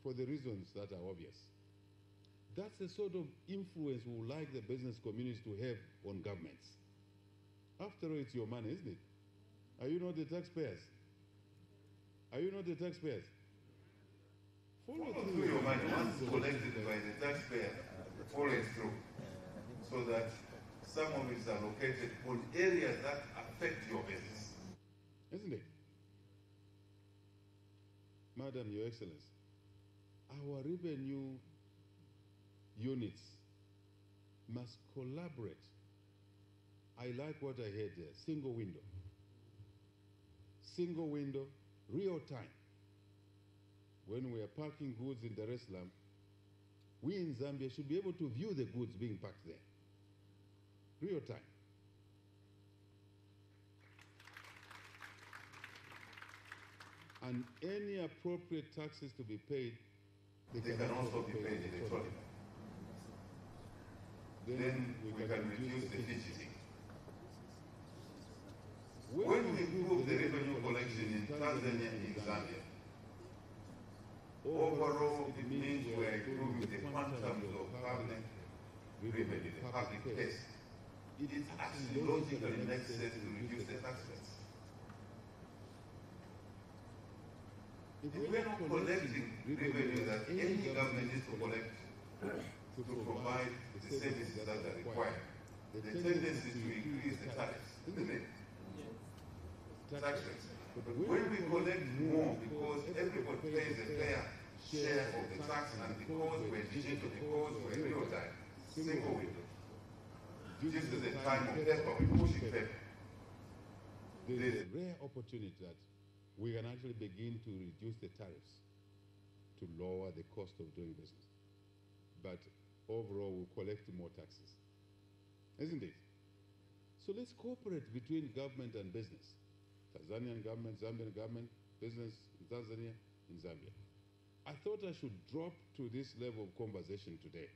For the reasons that are obvious. That's the sort of influence we would like the business community to have on governments. After all, it's your money, isn't it? Are you not the taxpayers? Are you not the taxpayers? Follow through your money. Once collected by the taxpayer, follow it through. So that some of it is allocated on areas that affect your business. Isn't it? Madam, Your Excellency, our revenue units must collaborate. I like what I heard there. Single window. Single window, real time. When we are parking goods in Dar es Salaam, we in Zambia should be able to view the goods being packed there. Real time. And any appropriate taxes to be paid, they can also be paid electronically. Then we can reduce the fidgeting. When we improve the revenue collection in Tanzania and in Zambia, overall it means we are improving the quantum of public revenue, the public case. It is actually logically makes sense to reduce the tax rates. If we are not collecting revenue that any government needs to collect to provide the services that are required, the tendency to increase the tariffs, isn't it? Tax rates. But when we collect more, because everybody pays a fair share of the tax, and because we're digital, because we're real time, single window. This is the time of paper, we're pushing paper. There is a rare opportunity that we can actually begin to reduce the tariffs to lower the cost of doing business. But overall, we'll collect more taxes. Isn't it? So let's cooperate between government and business. Tanzanian government, Zambian government, business in Tanzania, in Zambia. I thought I should drop to this level of conversation today.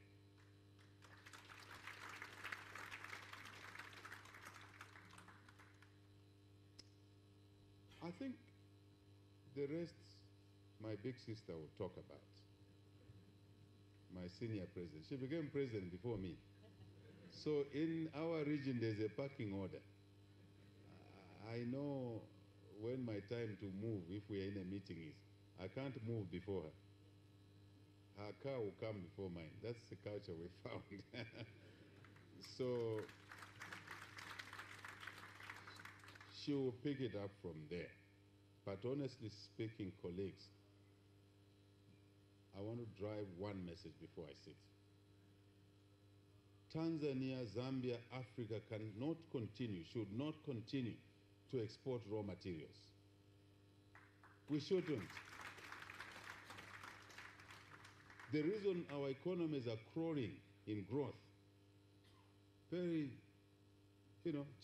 I think the rest, my big sister will talk about. My senior president. She became president before me. So in our region, there's a parking order. I know when my time to move, if we are in a meeting, is. I can't move before her. Her car will come before mine. That's the culture we found. So she will pick it up from there. But honestly speaking, colleagues, I want to drive one message before I sit. Tanzania, Zambia, Africa cannot continue, should not continue to export raw materials. We shouldn't. The reason our economies are crawling in growth, very,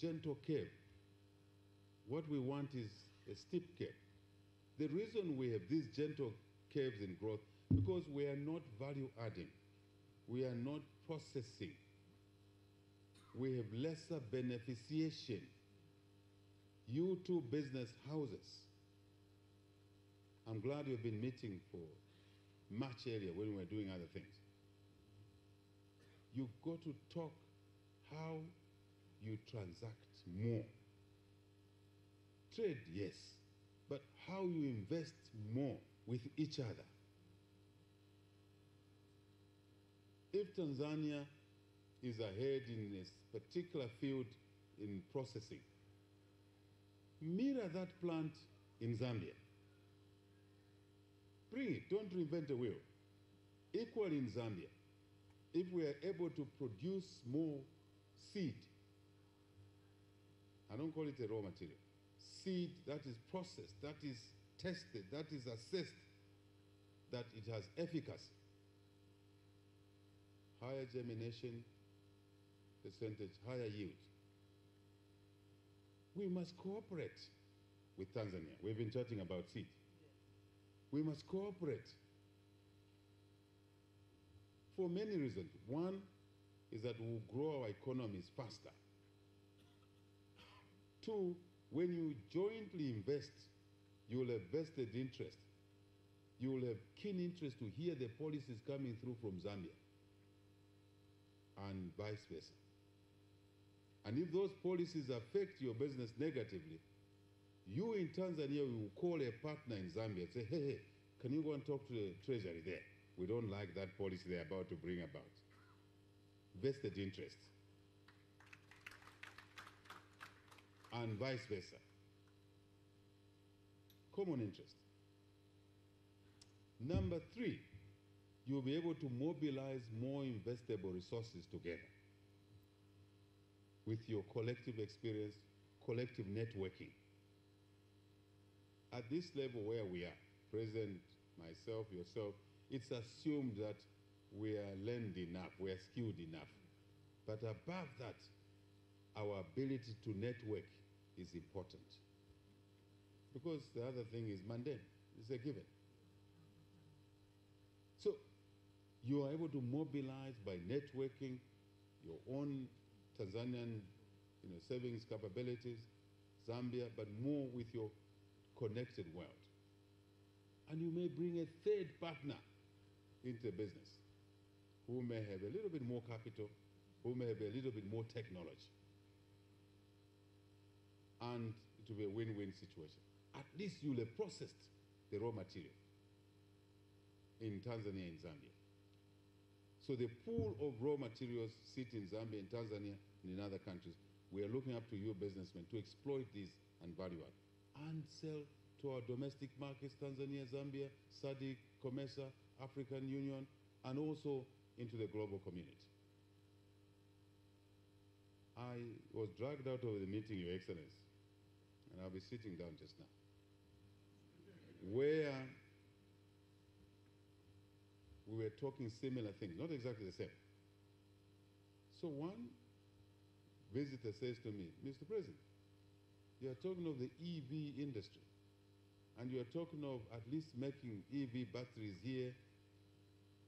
gentle curve. What we want is a steep curve. The reason we have these gentle curves in growth, because we are not value adding. We are not processing. We have lesser beneficiation. You two business houses. I'm glad you've been meeting for much earlier when we're doing other things. You've got to talk how you transact more. Trade, yes, but how you invest more with each other. If Tanzania is ahead in a particular field in processing, mirror that plant in Zambia. Bring it, don't reinvent the wheel. Equally in Zambia, if we are able to produce more seed, I don't call it a raw material, seed that is processed, that is tested, that is assessed, that it has efficacy, higher germination percentage, higher yield. We must cooperate with Tanzania. We've been chatting about seed. We must cooperate for many reasons. One is that we'll grow our economies faster. Two, when you jointly invest, you will have vested interest. You will have keen interest to hear the policies coming through from Zambia and vice versa. And if those policies affect your business negatively, you in Tanzania will call a partner in Zambia and say, hey, can you go and talk to the treasury there? We don't like that policy they're about to bring about. Vested interest. And vice versa. Common interest. Number three, you'll be able to mobilize more investable resources together with your collective experience, collective networking. At this level where we are, President, myself, yourself, it's assumed that we are learned enough, we are skilled enough. But above that, our ability to network is important. Because the other thing is mundane, it's a given. So you are able to mobilize by networking your own Tanzanian savings capabilities, Zambia, but more with your connected world. And you may bring a third partner into business who may have a little bit more capital, who may have a little bit more technology. And it will be a win-win situation. At least you'll have processed the raw material in Tanzania and Zambia. So the pool of raw materials sit in Zambia, in Tanzania, and in other countries. We are looking up to you businessmen to exploit these and value add and sell to our domestic markets, Tanzania, Zambia, SADC, COMESA, African Union, and also into the global community. I was dragged out of the meeting, Your Excellency, and I'll be sitting down just now, where we were talking similar things, not exactly the same. So one, visitor says to me, Mr. President, you are talking of the EV industry, and you are talking of at least making EV batteries here,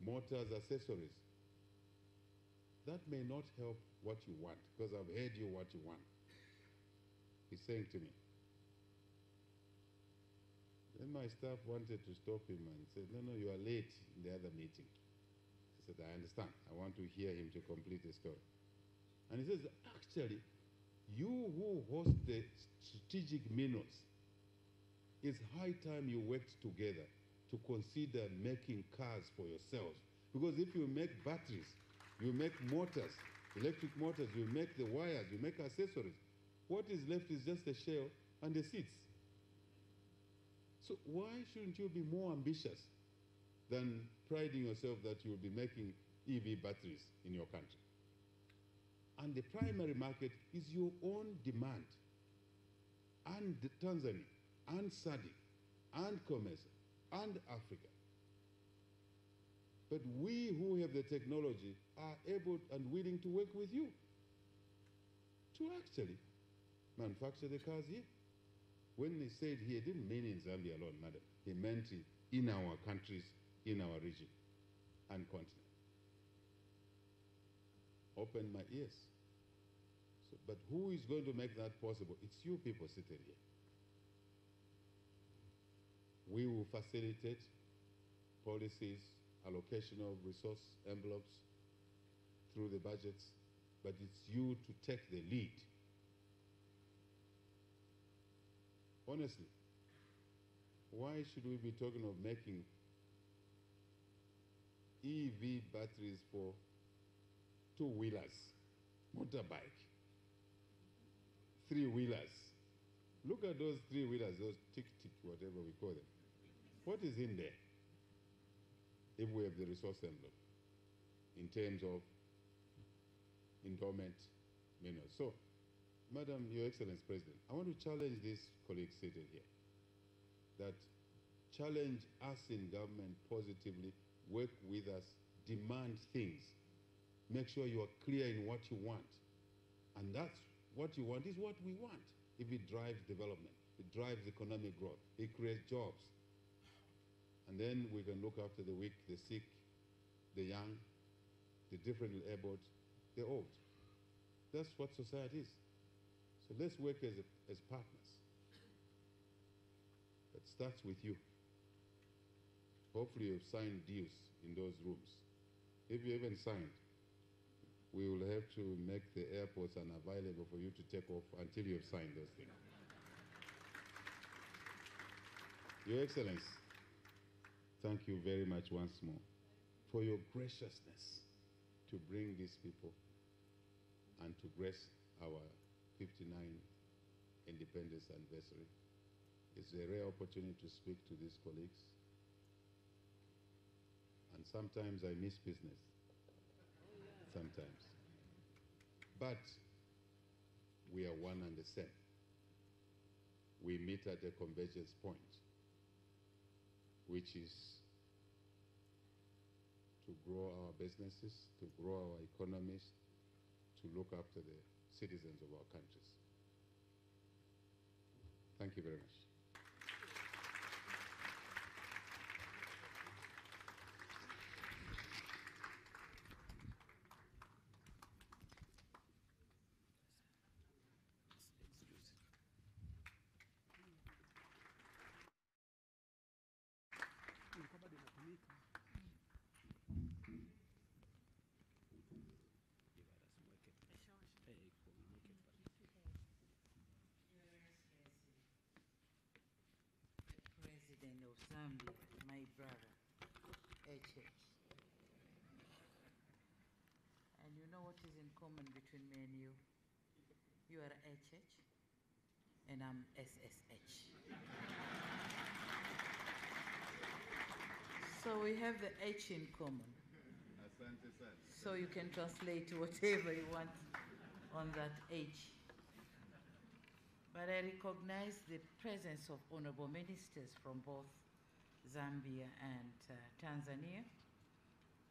motors, accessories. That may not help what you want, because I've heard you what you want. He's saying to me. Then my staff wanted to stop him and said, no, no, you are late in the other meeting. I said, I understand. I want to hear him to complete the story. And he says, actually, you who host the strategic minerals, it's high time you worked together to consider making cars for yourselves. Because if you make batteries, you make motors, electric motors, you make the wires, you make accessories, what is left is just the shell and the seats. So why shouldn't you be more ambitious than priding yourself that you'll be making EV batteries in your country? And the primary market is your own demand. And Tanzania, and SADC, and COMESA, and Africa. But we who have the technology are able and willing to work with you to actually manufacture the cars here. When he said here, he didn't mean in Zambia alone, madam. He meant in our countries, in our region and continent. Open my ears. So, but who is going to make that possible? It's you people sitting here. We will facilitate policies, allocation of resource envelopes through the budgets, but it's you to take the lead. Honestly, why should we be talking of making EV batteries for two-wheelers, motorbike, three-wheelers? Look at those three-wheelers, those tick-tick, whatever we call them. What is in there if we have the resource envelope in terms of endowment minerals? So, Madam, Your Excellency President, I want to challenge these colleagues seated here that challenge us in government positively, work with us, demand things, make sure you are clear in what you want. And that's what you want is what we want. If it drives development, it drives economic growth, it creates jobs. And then we can look after the weak, the sick, the young, the differently abled, the old. That's what society is. So let's work as partners. It starts with you. Hopefully you've signed deals in those rooms. If you haven't signed, we will have to make the airports unavailable for you to take off until you have signed those things. Your Excellency, thank you very much once more for your graciousness to bring these people and to grace our 59th independence anniversary. It's a rare opportunity to speak to these colleagues. And sometimes I miss business. Sometimes. But we are one and the same. We meet at a convergence point, which is to grow our businesses, to grow our economies, to look after the citizens of our countries. Thank you very much. President of Zambia, my brother, HH. And you know what is in common between me and you? You are HH and I'm SSH. So we have the H in common. So you can translate whatever you want on that H. But I recognize the presence of honorable ministers from both Zambia and Tanzania,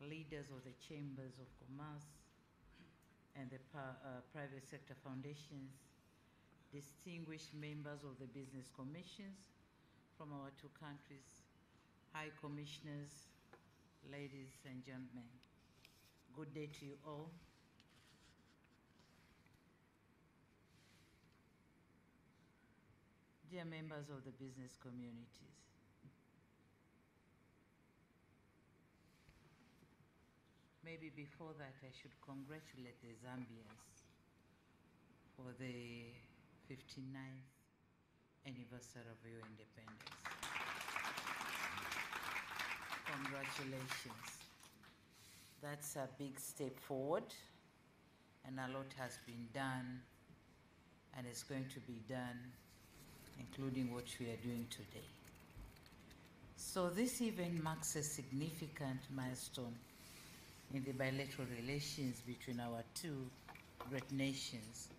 leaders of the chambers of commerce and the private sector foundations, distinguished members of the business commissions from our two countries, high commissioners, ladies and gentlemen, good day to you all. Dear members of the business communities, maybe before that I should congratulate the Zambians for the 59th anniversary of your independence. Congratulations. That's a big step forward, and a lot has been done and is going to be done, including what we are doing today. So this event marks a significant milestone in the bilateral relations between our two great nations,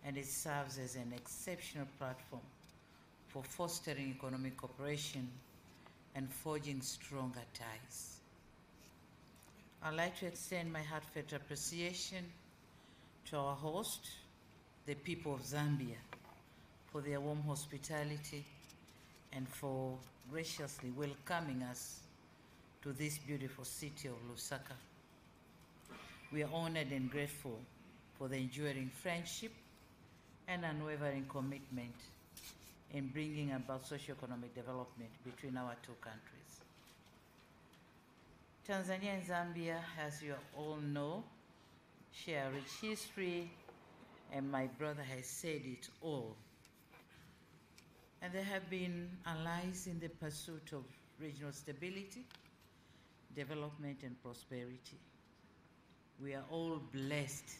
and it serves as an exceptional platform for fostering economic cooperation and forging stronger ties. I'd like to extend my heartfelt appreciation to our host, the people of Zambia, for their warm hospitality and for graciously welcoming us to this beautiful city of Lusaka. We are honored and grateful for the enduring friendship and unwavering commitment in bringing about socio-economic development between our two countries. Tanzania and Zambia, as you all know, share a rich history, and my brother has said it all. And they have been allies in the pursuit of regional stability, development, and prosperity. We are all blessed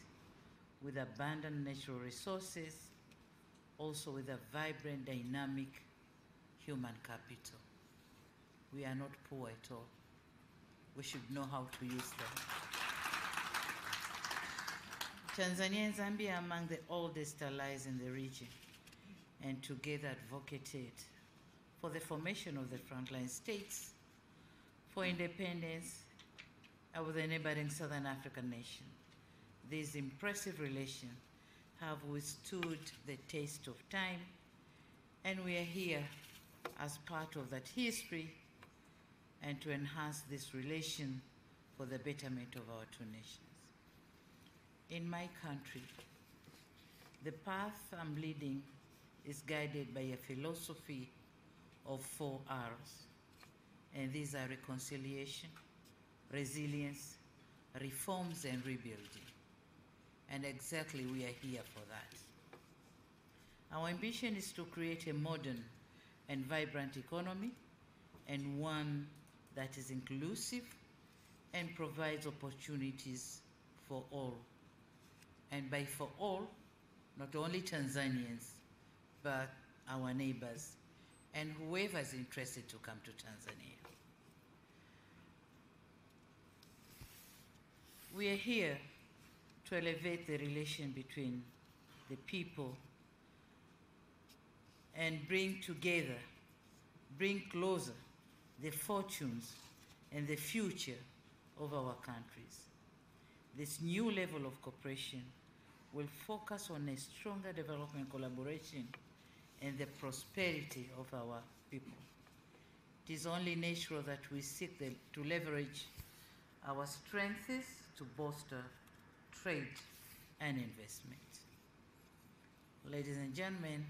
with abundant natural resources, also with a vibrant, dynamic human capital. We are not poor at all. We should know how to use them. Tanzania and Zambia are among the oldest allies in the region, and together advocated for the formation of the frontline states for independence of the neighboring Southern African nation. These impressive relations have withstood the test of time, and we are here as part of that history and to enhance this relation for the betterment of our two nations. In my country, the path I'm leading is guided by a philosophy of 4 R's, and these are reconciliation, resilience, reforms, and rebuilding. And exactly we are here for that. Our ambition is to create a modern and vibrant economy, and one that is inclusive and provides opportunities for all. And by for all, not only Tanzanians, but our neighbors and whoever is interested to come to Tanzania. We are here to elevate the relation between the people and bring together, bring closer the fortunes and the future of our countries. This new level of cooperation will focus on a stronger development collaboration and the prosperity of our people. It is only natural that we seek to leverage our strengths to bolster trade and investment. Ladies and gentlemen,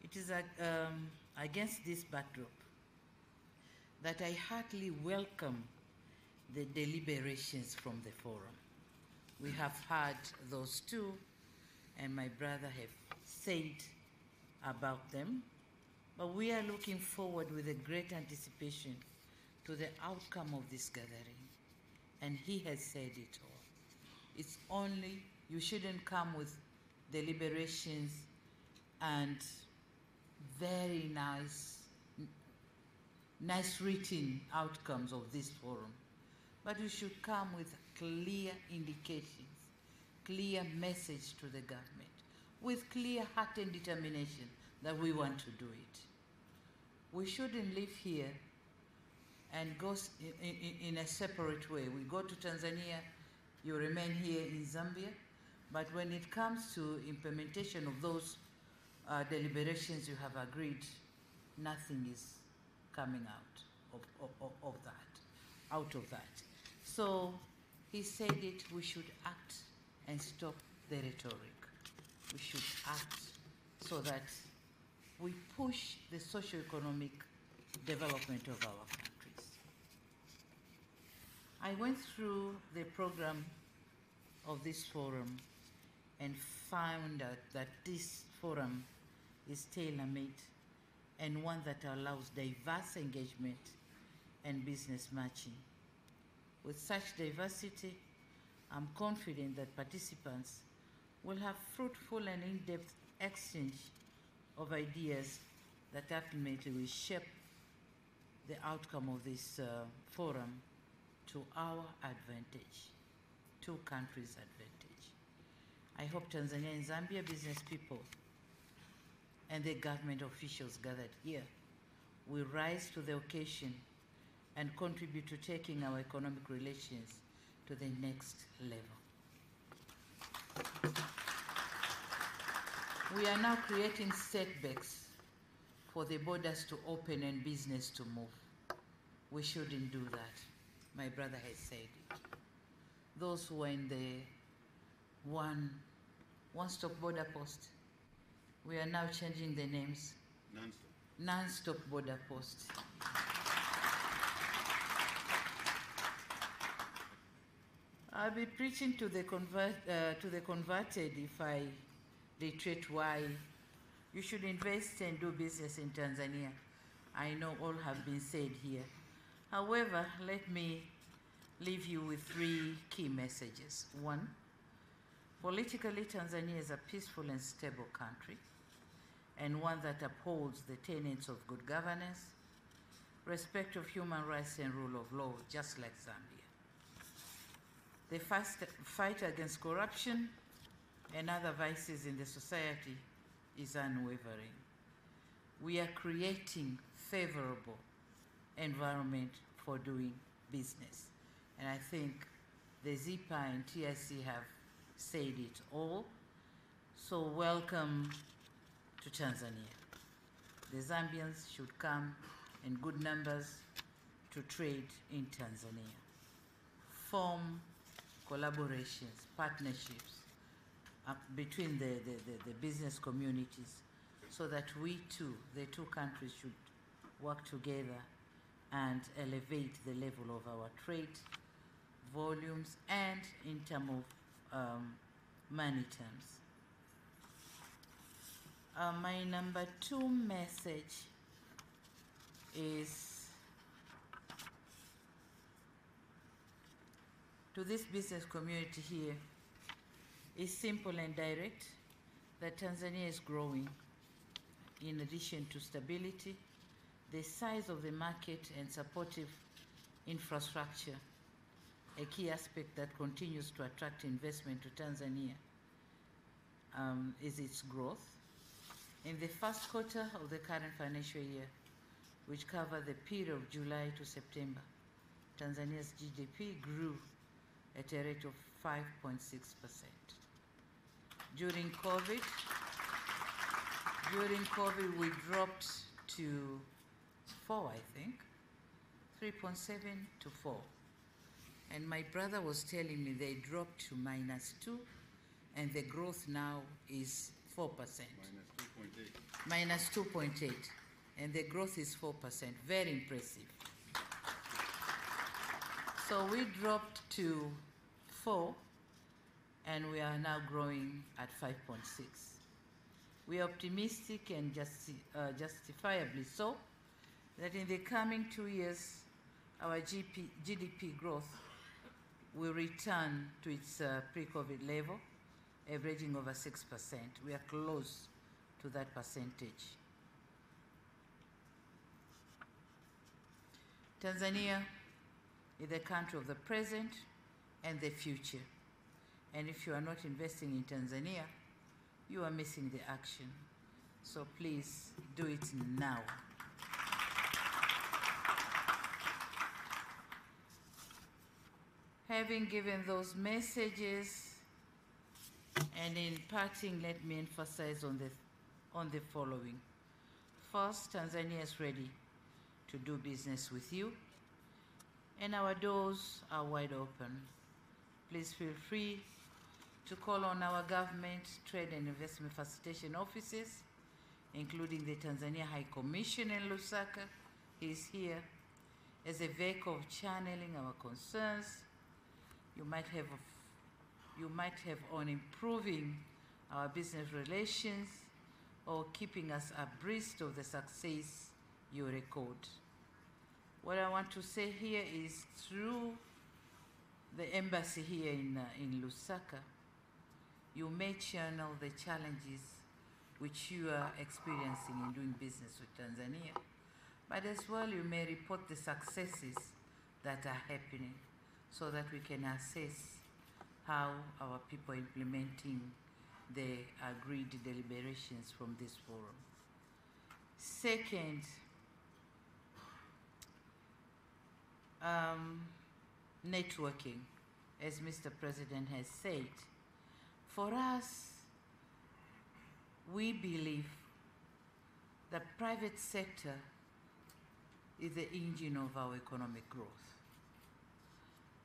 it is against this backdrop that I heartily welcome the deliberations from the forum. We have had those two, and my brother have said about them, but we are looking forward with a great anticipation to the outcome of this gathering, and he has said it all. It's only, you shouldn't come with deliberations and very nice written outcomes of this forum, but you should come with clear indications, clear message to the government, with clear heart and determination that we want to do it. We shouldn't live here and go in a separate way. We go to Tanzania, you remain here in Zambia. But when it comes to implementation of those deliberations you have agreed, nothing is coming out of that. So he said it, we should act and stop the rhetoric. We should act so that we push the socio-economic development of our countries. I went through the program of this forum and found out that this forum is tailor-made and one that allows diverse engagement and business matching. With such diversity, I'm confident that participants will have fruitful and in-depth exchange of ideas that ultimately will shape the outcome of this forum to our advantage, two countries' advantage. I hope Tanzania and Zambia business people and the government officials gathered here will rise to the occasion and contribute to taking our economic relations to the next level. We are now creating setbacks for the borders to open and business to move. We shouldn't do that. My brother has said it. Those who are in the one-stop border post, we are now changing the names. Non-stop border post. I'll be preaching to the converted if I reiterate why you should invest and do business in Tanzania. I know all have been said here. However, let me leave you with three key messages. One, politically, Tanzania is a peaceful and stable country, and one that upholds the tenets of good governance, respect of human rights and rule of law, just like Zambia. The fight against corruption and other vices in the society is unwavering. We are creating favorable environment for doing business. And I think the ZIPA and TIC have said it all. So welcome to Tanzania. The Zambians should come in good numbers to trade in Tanzania. Form collaborations, partnerships between the business communities so that we too, the two countries, should work together and elevate the level of our trade volumes and in terms of money terms. My number two message is to this business community here is simple and direct, that Tanzania is growing. In addition to stability, the size of the market and supportive infrastructure, a key aspect that continues to attract investment to Tanzania, is its growth. In the first quarter of the current financial year, which covered the period of July to September, Tanzania's GDP grew at a rate of 5.6%. During COVID, we dropped to 4, I think, 3.7 to 4. And my brother was telling me they dropped to -2, and the growth now is 4%. -2.8. And the growth is 4%. Very impressive. So we dropped to 4, and we are now growing at 5.6. We are optimistic and justifiably so that in the coming 2 years, our GDP growth will return to its pre-COVID level, averaging over 6%. We are close to that percentage. Tanzania is the country of the present and the future. And if you are not investing in Tanzania, you are missing the action. So please do it now. Having given those messages, and in parting, let me emphasize on the following. First, Tanzania is ready to do business with you, and our doors are wide open. Please feel free to call on our government, trade and investment facilitation offices, including the Tanzania High Commission in Lusaka. He's here as a vehicle of channeling our concerns. You might have on improving our business relations or keeping us abreast of the success you record. What I want to say here is through the embassy here in Lusaka, you may channel the challenges which you are experiencing in doing business with Tanzania, but as well you may report the successes that are happening so that we can assess how our people are implementing the agreed deliberations from this forum. Second, networking, as Mr. President has said. For us, we believe the private sector is the engine of our economic growth.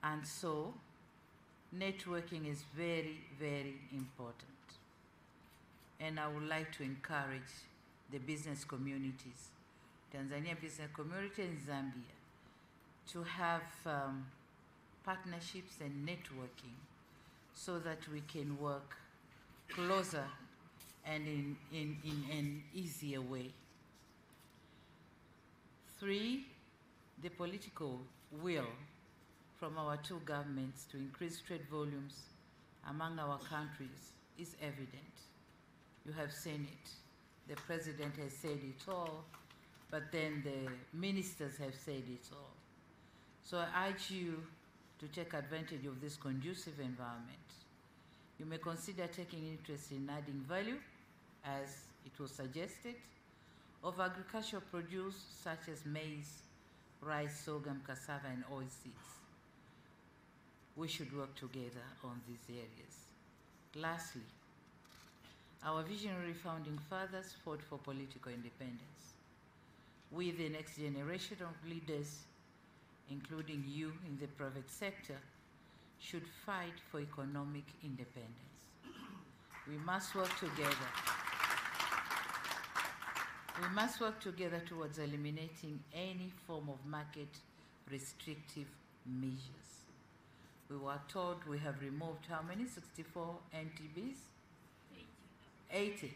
And so, networking is very, very important. And I would like to encourage the business communities, Tanzania business community in Zambia, to have partnerships and networking so that we can work closer and in an easier way. 3, the political will from our two governments to increase trade volumes among our countries is evident. You have seen it. The President has said it all, but then the ministers have said it all. So I urge you to take advantage of this conducive environment. You may consider taking interest in adding value, as it was suggested, of agricultural produce such as maize, rice, sorghum, cassava, and oilseeds. We should work together on these areas. Lastly, our visionary founding fathers fought for political independence. We, the next generation of leaders, including you in the private sector, should fight for economic independence. We must work together. We must work together towards eliminating any form of market restrictive measures. We were told we have removed how many? 64 NTBs? 80.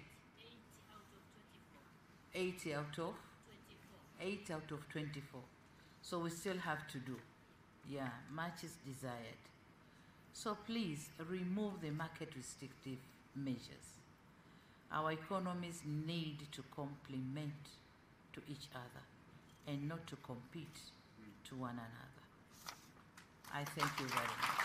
80 out of 8 out of 24. So we still have to do. Yeah, much is desired. So please remove the market restrictive measures. Our economies need to complement to each other and not to compete to one another. I thank you very much.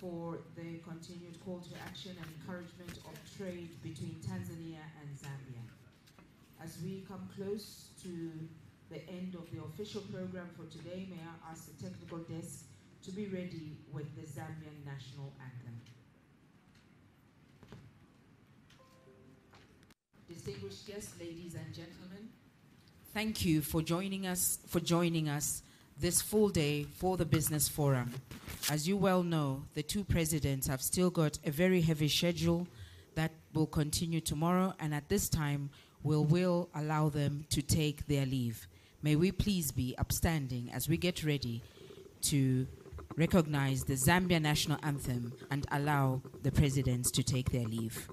For the continued call to action and encouragement of trade between Tanzania and Zambia. As we come close to the end of the official program for today, may I ask the technical desk to be ready with the Zambian national anthem. Distinguished guests, ladies and gentlemen, thank you for joining us this full day for the Business Forum. As you well know, the two presidents have still got a very heavy schedule that will continue tomorrow, and at this time, we will allow them to take their leave. May we please be upstanding as we get ready to recognize the Zambia national anthem and allow the presidents to take their leave.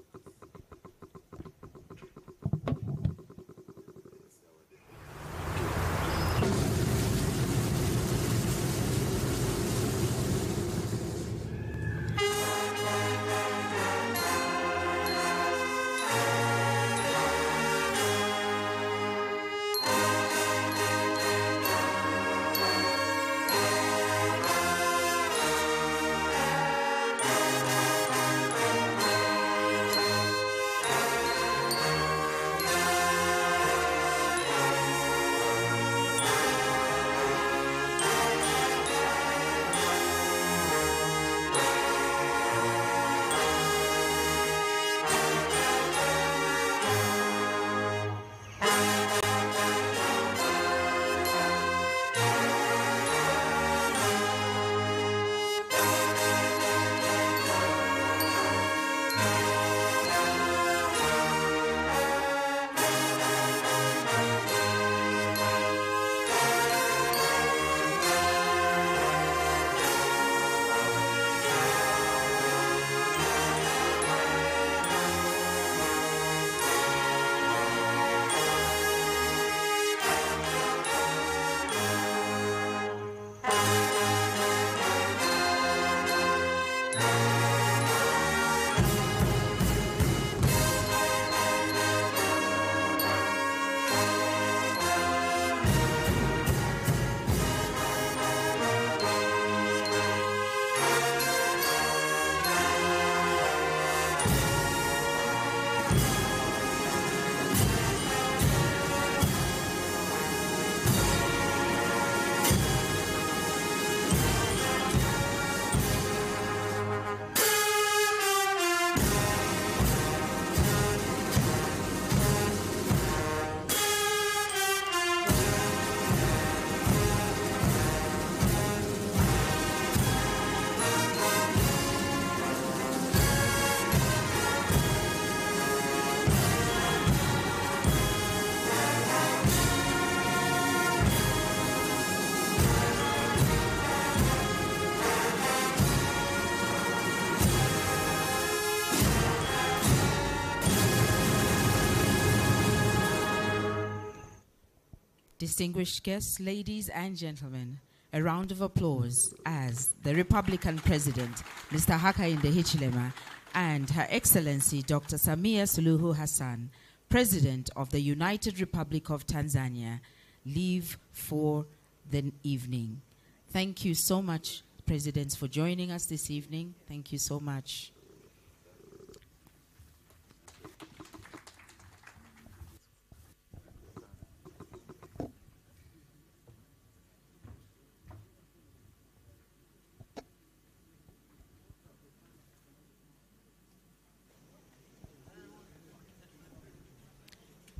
Distinguished guests, ladies and gentlemen, a round of applause as the Republican President, Mr. Hakainde Hichilema, and Her Excellency Dr. Samia Suluhu Hassan, President of the United Republic of Tanzania, leave for the evening. Thank you so much, Presidents, for joining us this evening. Thank you so much.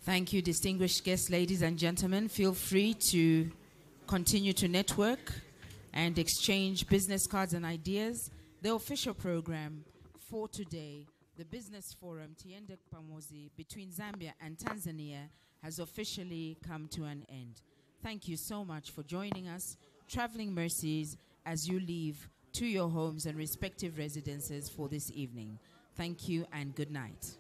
Thank you, distinguished guests, ladies and gentlemen. Feel free to continue to network and exchange business cards and ideas. The official program for today, the Business Forum Tiende Pamozi between Zambia and Tanzania, has officially come to an end. Thank you so much for joining us. Traveling mercies as you leave to your homes and respective residences for this evening. Thank you and good night.